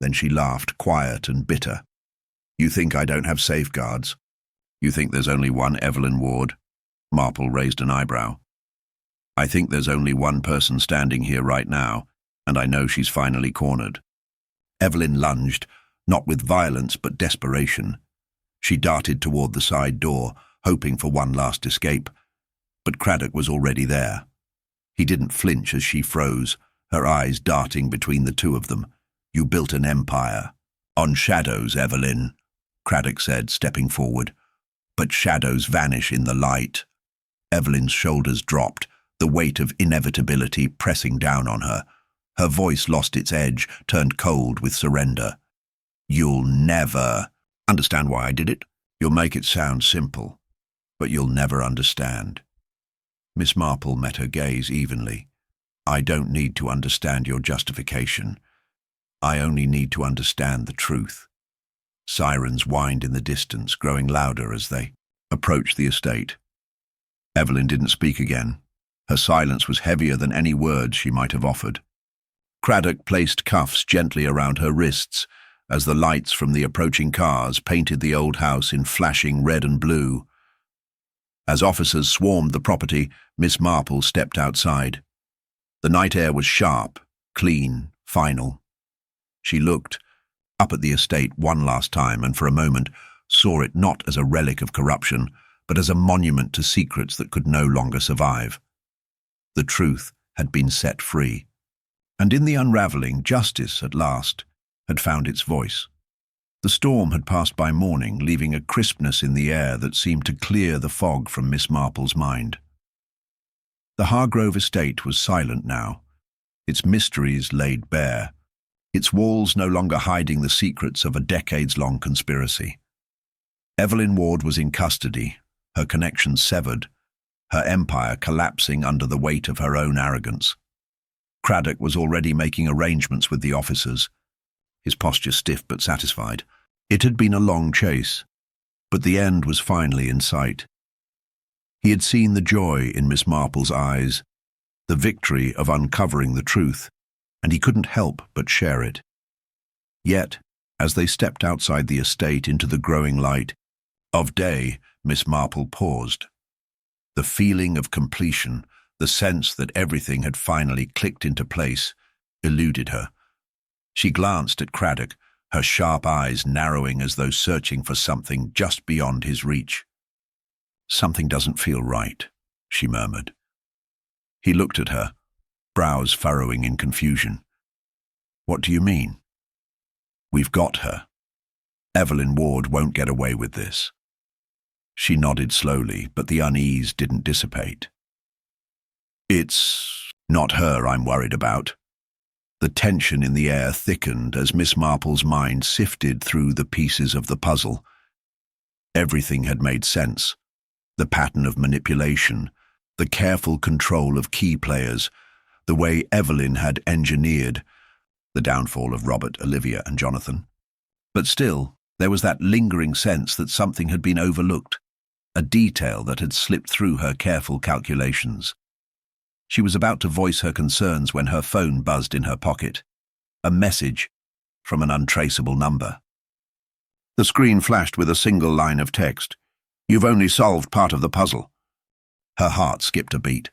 Then she laughed, quiet and bitter. "You think I don't have safeguards? You think there's only one Evelyn Ward?" Marple raised an eyebrow. "I think there's only one person standing here right now, and I know she's finally cornered." Evelyn lunged, not with violence but desperation. She darted toward the side door, hoping for one last escape. But Kraock was already there. He didn't flinch as she froze, her eyes darting between the two of them. "You built an empire. On shadows, Evelyn," Kraock said, stepping forward. "But shadows vanish in the light." Evelyn's shoulders dropped, the weight of inevitability pressing down on her. Her voice lost its edge, turned cold with surrender. "You'll never understand why I did it. You'll make it sound simple, but you'll never understand." Miss Marple met her gaze evenly. "I don't need to understand your justification. I only need to understand the truth." Sirens whined in the distance, growing louder as they approached the estate. Evelyn didn't speak again. Her silence was heavier than any words she might have offered. Kraock placed cuffs gently around her wrists as the lights from the approaching cars painted the old house in flashing red and blue. As officers swarmed the property, Miss Marple stepped outside. The night air was sharp, clean, final. She looked, up at the estate one last time and for a moment saw it not as a relic of corruption, but as a monument to secrets that could no longer survive. The truth had been set free, and in the unraveling, justice, at last, had found its voice. The storm had passed by morning, leaving a crispness in the air that seemed to clear the fog from Miss Marple's mind. The Hargrove estate was silent now, its mysteries laid bare, its walls no longer hiding the secrets of a decades-long conspiracy. Evelyn Ward was in custody, her connections severed, her empire collapsing under the weight of her own arrogance. Kraock was already making arrangements with the officers, his posture stiff but satisfied. It had been a long chase, but the end was finally in sight. He had seen the joy in Miss Marple's eyes, the victory of uncovering the truth, and he couldn't help but share it. Yet, as they stepped outside the estate into the growing light of day, Miss Marple paused. The feeling of completion, the sense that everything had finally clicked into place, eluded her. She glanced at Kraock, her sharp eyes narrowing as though searching for something just beyond his reach. "Something doesn't feel right," she murmured. He looked at her, brows furrowing in confusion. "What do you mean?" "We've got her. Evelyn Ward won't get away with this." She nodded slowly, but the unease didn't dissipate. "It's not her I'm worried about." The tension in the air thickened as Miss Marple's mind sifted through the pieces of the puzzle. Everything had made sense. The pattern of manipulation, the careful control of key players, the way Evelyn had engineered the downfall of Robert, Olivia, and Jonathan. But still, there was that lingering sense that something had been overlooked, a detail that had slipped through her careful calculations. She was about to voice her concerns when her phone buzzed in her pocket. A message from an untraceable number. The screen flashed with a single line of text. "You've only solved part of the puzzle." Her heart skipped a beat.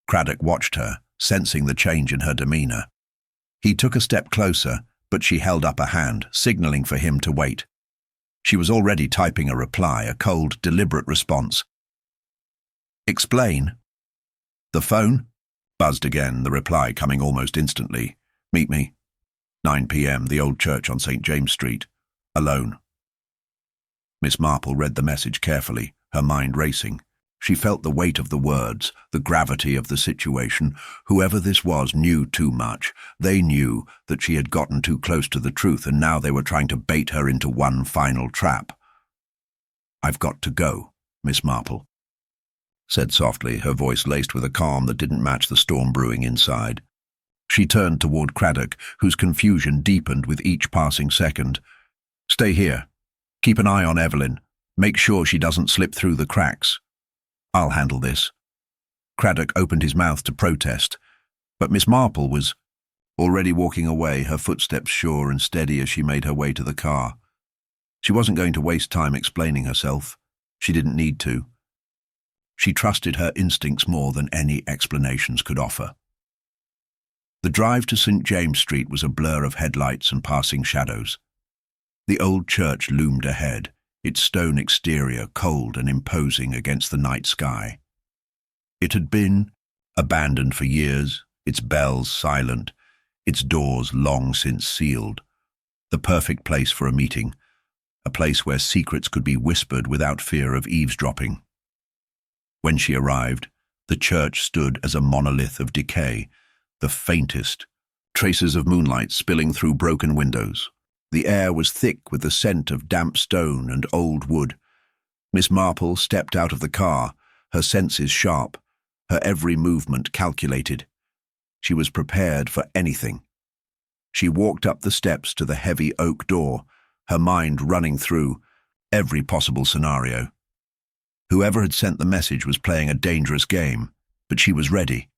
Kraock watched her, sensing the change in her demeanor. He took a step closer, but she held up a hand, signaling for him to wait. She was already typing a reply, a cold, deliberate response. "Explain." "The phone?" buzzed again, the reply coming almost instantly. "Meet me. 9 p.m, the old church on St. James Street. Alone." Miss Marple read the message carefully, her mind racing. She felt the weight of the words, the gravity of the situation. Whoever this was knew too much. They knew that she had gotten too close to the truth, and now they were trying to bait her into one final trap. "I've got to go," Miss Marple said softly, her voice laced with a calm that didn't match the storm brewing inside. She turned toward Kraock, whose confusion deepened with each passing second. "Stay here. Keep an eye on Evelyn. Make sure she doesn't slip through the cracks." "I'll handle this." Kraock opened his mouth to protest, but Miss Marple was already walking away, her footsteps sure and steady as she made her way to the car. She wasn't going to waste time explaining herself. She didn't need to. She trusted her instincts more than any explanations could offer. The drive to St. James Street was a blur of headlights and passing shadows. The old church loomed ahead, its stone exterior cold and imposing against the night sky. It had been abandoned for years, its bells silent, its doors long since sealed. The perfect place for a meeting, a place where secrets could be whispered without fear of eavesdropping. When she arrived, the church stood as a monolith of decay, the faintest, traces of moonlight spilling through broken windows. The air was thick with the scent of damp stone and old wood. Miss Marple stepped out of the car, her senses sharp, her every movement calculated. She was prepared for anything. She walked up the steps to the heavy oak door, her mind running through every possible scenario. Whoever had sent the message was playing a dangerous game, but she was ready.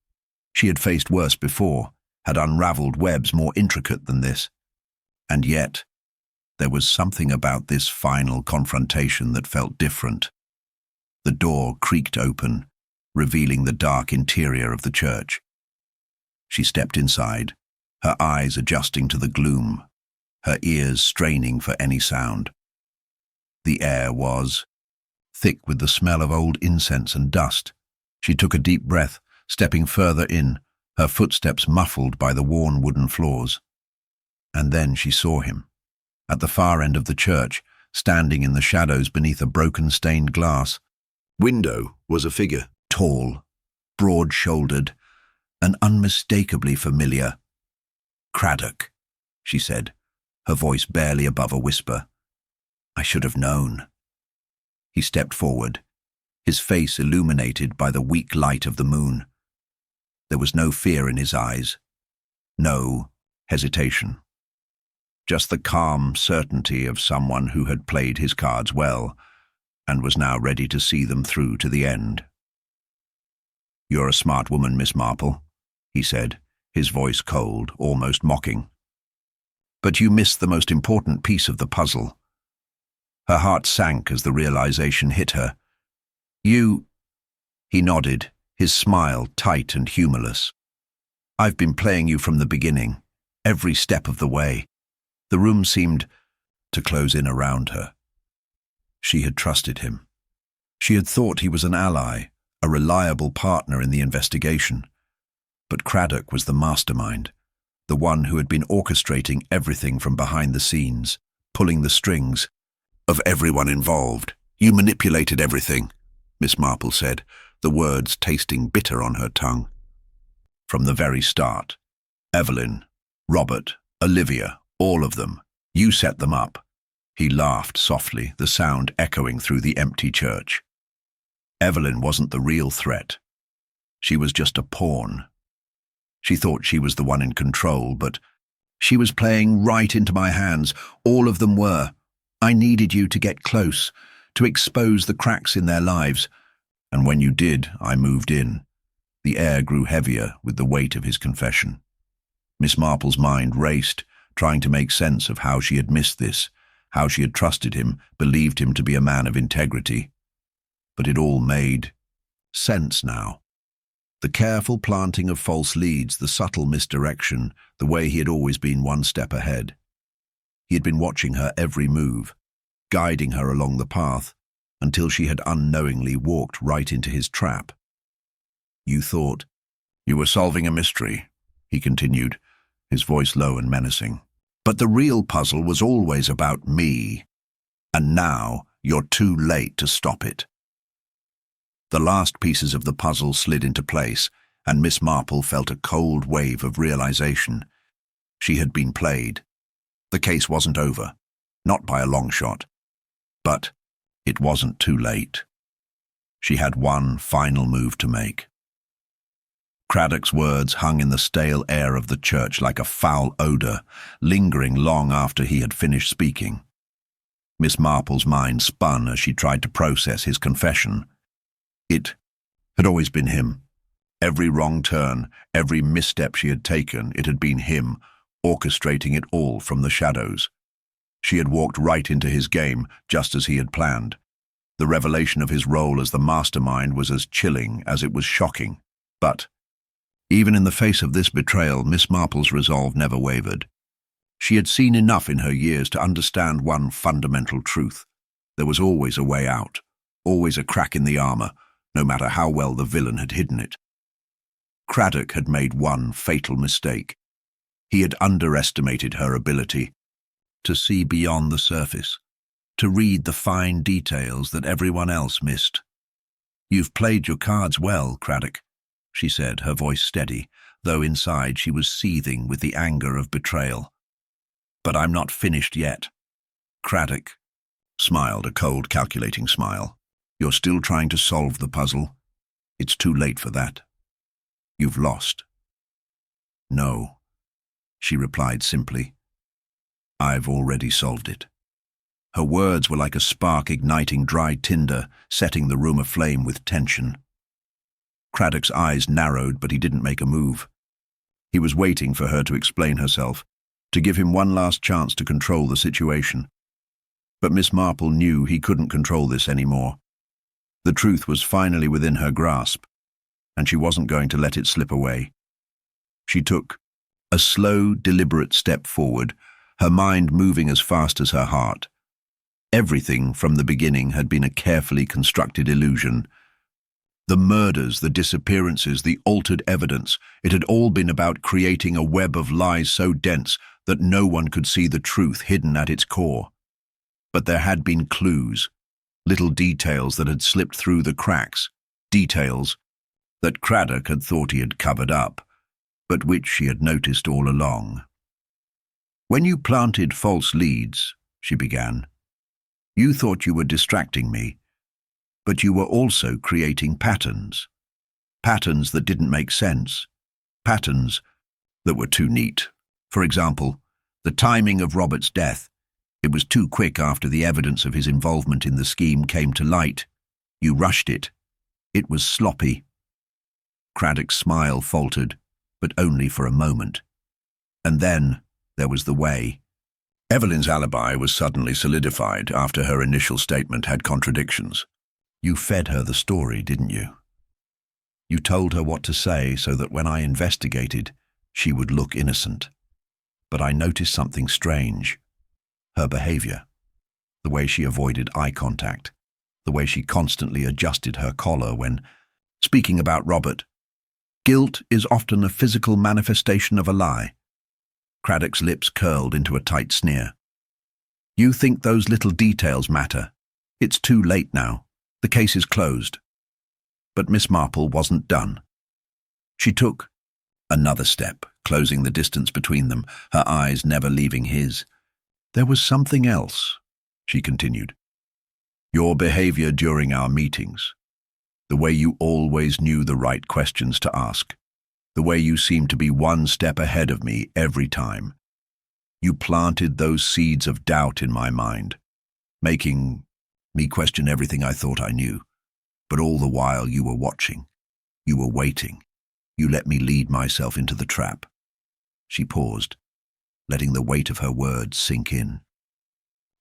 She had faced worse before, had unraveled webs more intricate than this. And yet, there was something about this final confrontation that felt different. The door creaked open, revealing the dark interior of the church. She stepped inside, her eyes adjusting to the gloom. her ears straining for any sound. The air was thick with the smell of old incense and dust. She took a deep breath, stepping further in, her footsteps muffled by the worn wooden floors. And then she saw him, at the far end of the church, standing in the shadows beneath a broken stained glass window was a figure, tall, broad-shouldered, and unmistakably familiar. "Kraock," she said, her voice barely above a whisper. "I should have known." He stepped forward, his face illuminated by the weak light of the moon. There was no fear in his eyes, no hesitation. Just the calm certainty of someone who had played his cards well and was now ready to see them through to the end. "You're a smart woman, Miss Marple," he said, his voice cold, almost mocking. "But you missed the most important piece of the puzzle." Her heart sank as the realization hit her. "You—" He nodded, his smile tight and humorless. "I've been playing you from the beginning, every step of the way." The room seemed to close in around her. She had trusted him. She had thought he was an ally, a reliable partner in the investigation. But Kraock was the mastermind, the one who had been orchestrating everything from behind the scenes, pulling the strings of everyone involved. "You manipulated everything," Miss Marple said, the words tasting bitter on her tongue. "From the very start. Evelyn, Robert, Olivia, all of them. You set them up." He laughed softly, the sound echoing through the empty church. "Evelyn wasn't the real threat. She was just a pawn. She thought she was the one in control, but she was playing right into my hands. All of them were. I needed you to get close, to expose the cracks in their lives. And when you did, I moved in." The air grew heavier with the weight of his confession. Miss Marple's mind raced, trying to make sense of how she had missed this, how she had trusted him, believed him to be a man of integrity. But it all made sense now. The careful planting of false leads, the subtle misdirection, the way he had always been one step ahead. He had been watching her every move, guiding her along the path, until she had unknowingly walked right into his trap. "You thought you were solving a mystery," he continued, his voice low and menacing. "But the real puzzle was always about me, and now you're too late to stop it." The last pieces of the puzzle slid into place, and Miss Marple felt a cold wave of realization. She had been played. The case wasn't over, not by a long shot. But it wasn't too late. She had one final move to make. Kraock's words hung in the stale air of the church like a foul odor, lingering long after he had finished speaking. Miss Marple's mind spun as she tried to process his confession. It had always been him. Every wrong turn, every misstep she had taken, it had been him, orchestrating it all from the shadows. She had walked right into his game, just as he had planned. The revelation of his role as the mastermind was as chilling as it was shocking. But even in the face of this betrayal, Miss Marple's resolve never wavered. She had seen enough in her years to understand one fundamental truth. There was always a way out, always a crack in the armor, no matter how well the villain had hidden it. Kraock had made one fatal mistake. He had underestimated her ability to see beyond the surface, to read the fine details that everyone else missed. "You've played your cards well, Kraock," she said, her voice steady, though inside she was seething with the anger of betrayal. "But I'm not finished yet." Kraock smiled, a cold, calculating smile. "You're still trying to solve the puzzle. It's too late for that. You've lost." "No," she replied simply. "I've already solved it." Her words were like a spark igniting dry tinder, setting the room aflame with tension. Kraock's eyes narrowed, but he didn't make a move. He was waiting for her to explain herself, to give him one last chance to control the situation. But Miss Marple knew he couldn't control this anymore. The truth was finally within her grasp, and she wasn't going to let it slip away. She took a slow, deliberate step forward, her mind moving as fast as her heart. Everything from the beginning had been a carefully constructed illusion. The murders, the disappearances, the altered evidence, it had all been about creating a web of lies so dense that no one could see the truth hidden at its core. But there had been clues, little details that had slipped through the cracks, details that Kraock had thought he had covered up, but which she had noticed all along. "When you planted false leads," she began, "you thought you were distracting me, but you were also creating patterns. Patterns that didn't make sense. Patterns that were too neat. For example, the timing of Robert's death. It was too quick after the evidence of his involvement in the scheme came to light. You rushed it. It was sloppy." Kraock's smile faltered, but only for a moment. And then there was the way. Evelyn's alibi was suddenly solidified after her initial statement had contradictions. You fed her the story, didn't you? You told her what to say so that when I investigated, she would look innocent. But I noticed something strange. Her behavior. The way she avoided eye contact. The way she constantly adjusted her collar when speaking about Robert. Guilt is often a physical manifestation of a lie. Kraock's lips curled into a tight sneer. You think those little details matter. It's too late now. The case is closed. But Miss Marple wasn't done. She took another step, closing the distance between them, her eyes never leaving his. There was something else, she continued. Your behavior during our meetings. The way you always knew the right questions to ask. The way you seemed to be one step ahead of me every time. You planted those seeds of doubt in my mind, making me question everything I thought I knew. But all the while you were watching. You were waiting. You let me lead myself into the trap. She paused, letting the weight of her words sink in.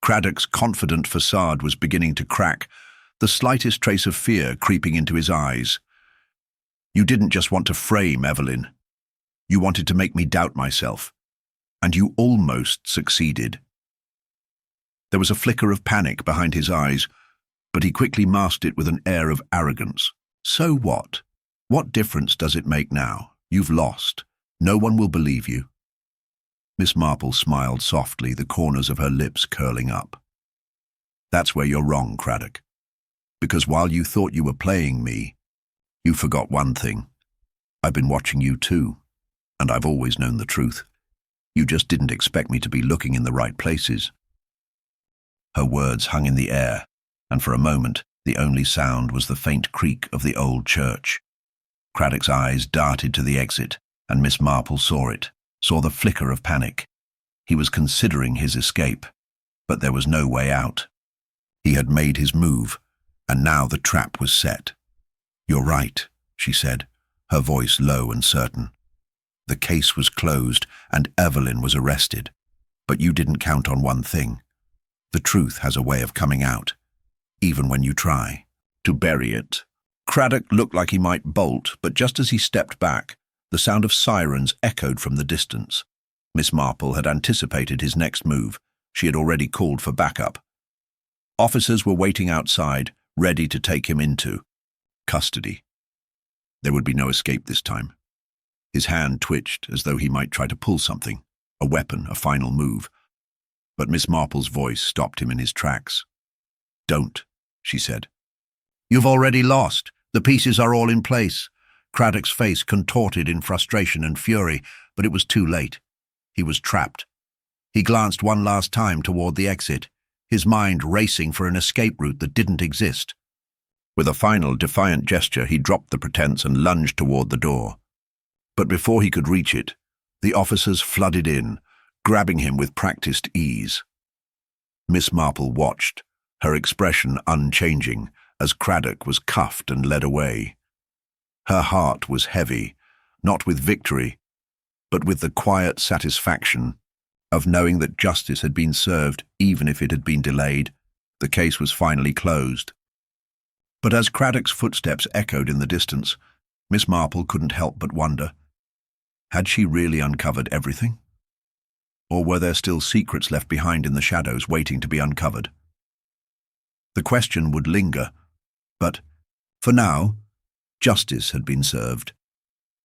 Kraock's confident facade was beginning to crack, the slightest trace of fear creeping into his eyes. You didn't just want to frame Evelyn. You wanted to make me doubt myself. And you almost succeeded. There was a flicker of panic behind his eyes, but he quickly masked it with an air of arrogance. So what? What difference does it make now? You've lost. No one will believe you. Miss Marple smiled softly, the corners of her lips curling up. That's where you're wrong, Kraock. Because while you thought you were playing me, you forgot one thing. I've been watching you too, and I've always known the truth. You just didn't expect me to be looking in the right places. Her words hung in the air, and for a moment, the only sound was the faint creak of the old church. Kraock's eyes darted to the exit, and Miss Marple saw it, saw the flicker of panic. He was considering his escape, but there was no way out. He had made his move, and now the trap was set. You're right, she said, her voice low and certain. The case was closed, and Evelyn was arrested. But you didn't count on one thing. The truth has a way of coming out, even when you try to bury it. Kraock looked like he might bolt, but just as he stepped back, the sound of sirens echoed from the distance. Miss Marple had anticipated his next move. She had already called for backup. Officers were waiting outside, ready to take him into custody. There would be no escape this time. His hand twitched as though he might try to pull something, a weapon, a final move. But Miss Marple's voice stopped him in his tracks. Don't, she said. You've already lost. The pieces are all in place. Kraock's face contorted in frustration and fury, but it was too late. He was trapped. He glanced one last time toward the exit, his mind racing for an escape route that didn't exist. With a final defiant gesture, he dropped the pretense and lunged toward the door. But before he could reach it, the officers flooded in, grabbing him with practiced ease. Miss Marple watched, her expression unchanging, as Kraock was cuffed and led away. Her heart was heavy, not with victory, but with the quiet satisfaction of knowing that justice had been served even if it had been delayed. The case was finally closed. But as Kraock's footsteps echoed in the distance, Miss Marple couldn't help but wonder, had she really uncovered everything? Or were there still secrets left behind in the shadows waiting to be uncovered? The question would linger, but, for now, justice had been served,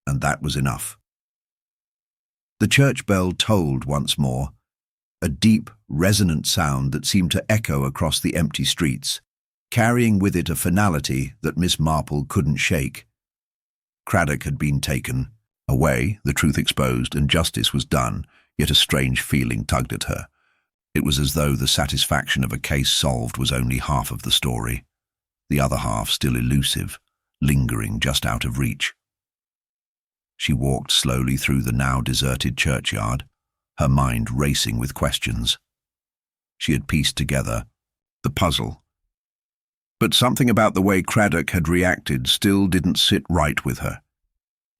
and that was enough. The church bell tolled once more, a deep, resonant sound that seemed to echo across the empty streets, carrying with it a finality that Miss Marple couldn't shake. Kraock had been taken away, the truth exposed, and justice was done, yet a strange feeling tugged at her. It was as though the satisfaction of a case solved was only half of the story, the other half still elusive, lingering just out of reach. She walked slowly through the now deserted churchyard, her mind racing with questions. She had pieced together the puzzle. But something about the way Kraock had reacted still didn't sit right with her.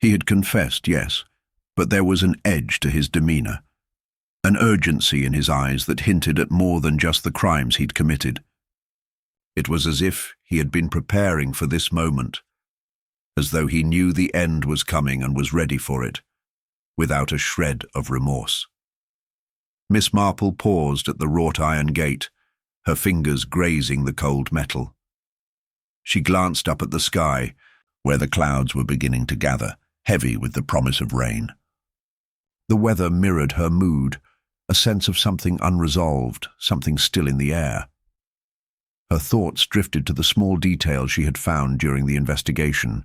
He had confessed, yes, but there was an edge to his demeanor, an urgency in his eyes that hinted at more than just the crimes he'd committed. It was as if he had been preparing for this moment, as though he knew the end was coming and was ready for it, without a shred of remorse. Miss Marple paused at the wrought iron gate, her fingers grazing the cold metal. She glanced up at the sky, where the clouds were beginning to gather, heavy with the promise of rain. The weather mirrored her mood, a sense of something unresolved, something still in the air. Her thoughts drifted to the small details she had found during the investigation,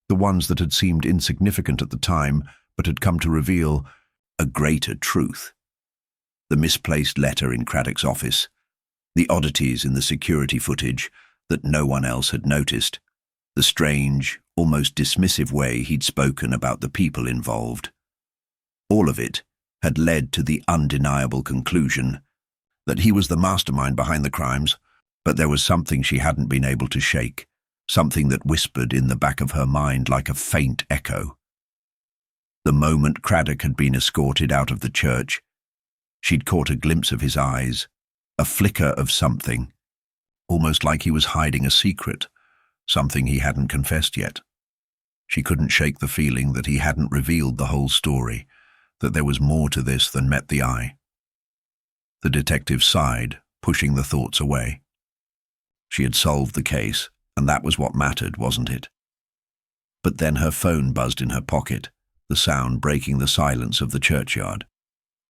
the ones that had seemed insignificant at the time but had come to reveal a greater truth. The misplaced letter in Kraock's office, the oddities in the security footage that no one else had noticed, the strange, almost dismissive way he'd spoken about the people involved. All of it had led to the undeniable conclusion that he was the mastermind behind the crimes, but there was something she hadn't been able to shake, something that whispered in the back of her mind like a faint echo. The moment Kraock had been escorted out of the church, she'd caught a glimpse of his eyes, a flicker of something, almost like he was hiding a secret, something he hadn't confessed yet. She couldn't shake the feeling that he hadn't revealed the whole story, that there was more to this than met the eye. The detective sighed, pushing the thoughts away. She had solved the case, and that was what mattered, wasn't it? But then her phone buzzed in her pocket, the sound breaking the silence of the churchyard.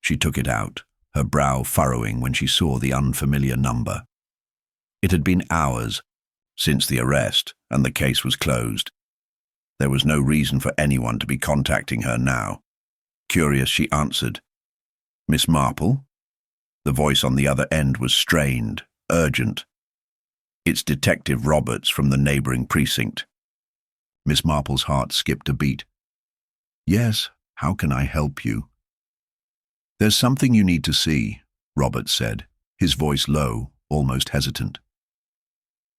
She took it out, her brow furrowing when she saw the unfamiliar number. It had been hours since the arrest, and the case was closed. There was no reason for anyone to be contacting her now. Curious, she answered. "Miss Marple?" The voice on the other end was strained, urgent. "It's Detective Roberts from the neighboring precinct." Miss Marple's heart skipped a beat. "Yes, how can I help you?" "There's something you need to see," Roberts said, his voice low, almost hesitant.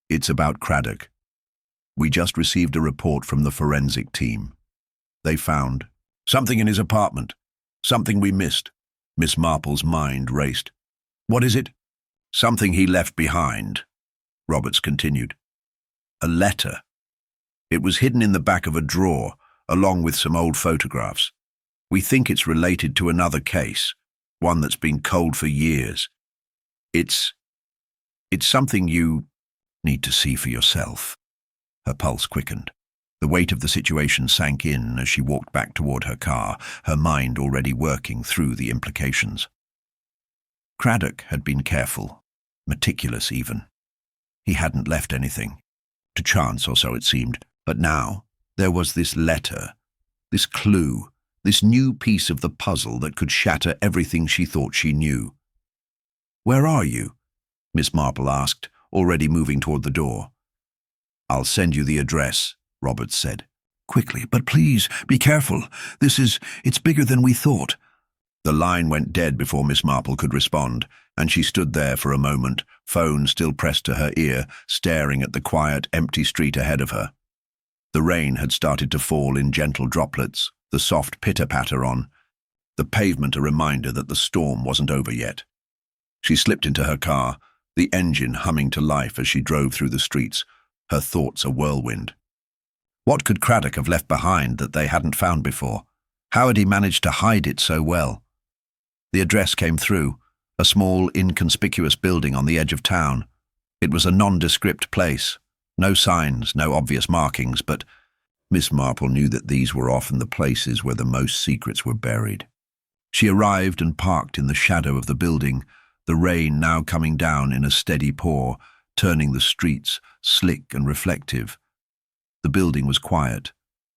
"It's about Kraock. We just received a report from the forensic team. They found something in his apartment, something we missed." Miss Marple's mind raced. "What is it?" "Something he left behind," Roberts continued. "A letter. It was hidden in the back of a drawer, along with some old photographs. We think it's related to another case, one that's been cold for years. It's something you need to see for yourself." Her pulse quickened. The weight of the situation sank in as she walked back toward her car, her mind already working through the implications. Kraock had been careful, meticulous even. He hadn't left anything, to chance or so it seemed, but now there was this letter, this clue, this new piece of the puzzle that could shatter everything she thought she knew. "Where are you?" Miss Marple asked, already moving toward the door. "I'll send you the address," Roberts said. "Quickly, but please, be careful. It's bigger than we thought." The line went dead before Miss Marple could respond, and she stood there for a moment, phone still pressed to her ear, staring at the quiet, empty street ahead of her. The rain had started to fall in gentle droplets, the soft pitter-patter on, the pavement a reminder that the storm wasn't over yet. She slipped into her car, the engine humming to life as she drove through the streets, her thoughts a whirlwind. What could Kraock have left behind that they hadn't found before? How had he managed to hide it so well? The address came through, a small, inconspicuous building on the edge of town. It was a nondescript place. No signs, no obvious markings, but Miss Marple knew that these were often the places where the most secrets were buried. She arrived and parked in the shadow of the building, the rain now coming down in a steady pour, turning the streets slick and reflective. The building was quiet,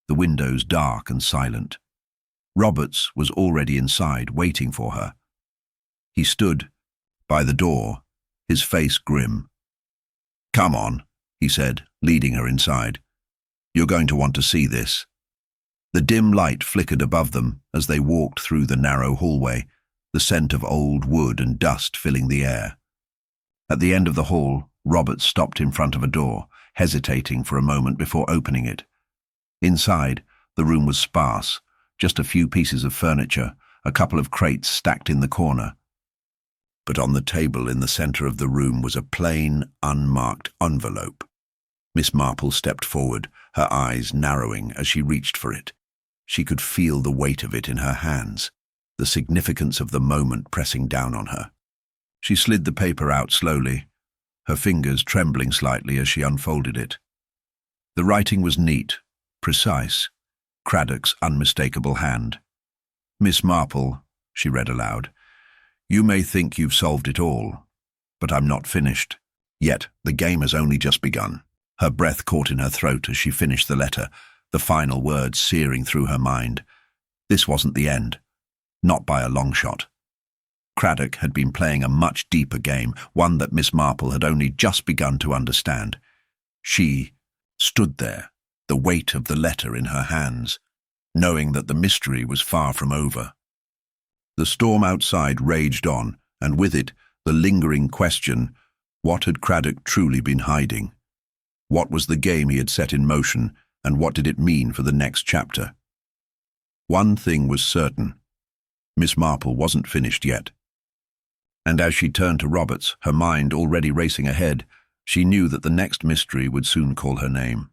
the windows dark and silent. Roberts was already inside, waiting for her. He stood by the door, his face grim. "Come on," he said, leading her inside. "You're going to want to see this." The dim light flickered above them as they walked through the narrow hallway, the scent of old wood and dust filling the air. At the end of the hall, Roberts stopped in front of a door, hesitating for a moment before opening it. Inside, the room was sparse, just a few pieces of furniture, a couple of crates stacked in the corner. But on the table in the center of the room was a plain, unmarked envelope. Miss Marple stepped forward, her eyes narrowing as she reached for it. She could feel the weight of it in her hands, the significance of the moment pressing down on her. She slid the paper out slowly, her fingers trembling slightly as she unfolded it. The writing was neat, precise, Kraock's unmistakable hand. "Miss Marple," she read aloud, "you may think you've solved it all, but I'm not finished. Yet the game has only just begun." Her breath caught in her throat as she finished the letter, the final words searing through her mind. This wasn't the end. Not by a long shot. Kraock had been playing a much deeper game, one that Miss Marple had only just begun to understand. She stood there, the weight of the letter in her hands, knowing that the mystery was far from over. The storm outside raged on, and with it, the lingering question, what had Kraock truly been hiding? What was the game he had set in motion, and what did it mean for the next chapter? One thing was certain. Miss Marple wasn't finished yet. And as she turned to Roberts, her mind already racing ahead, she knew that the next mystery would soon call her name.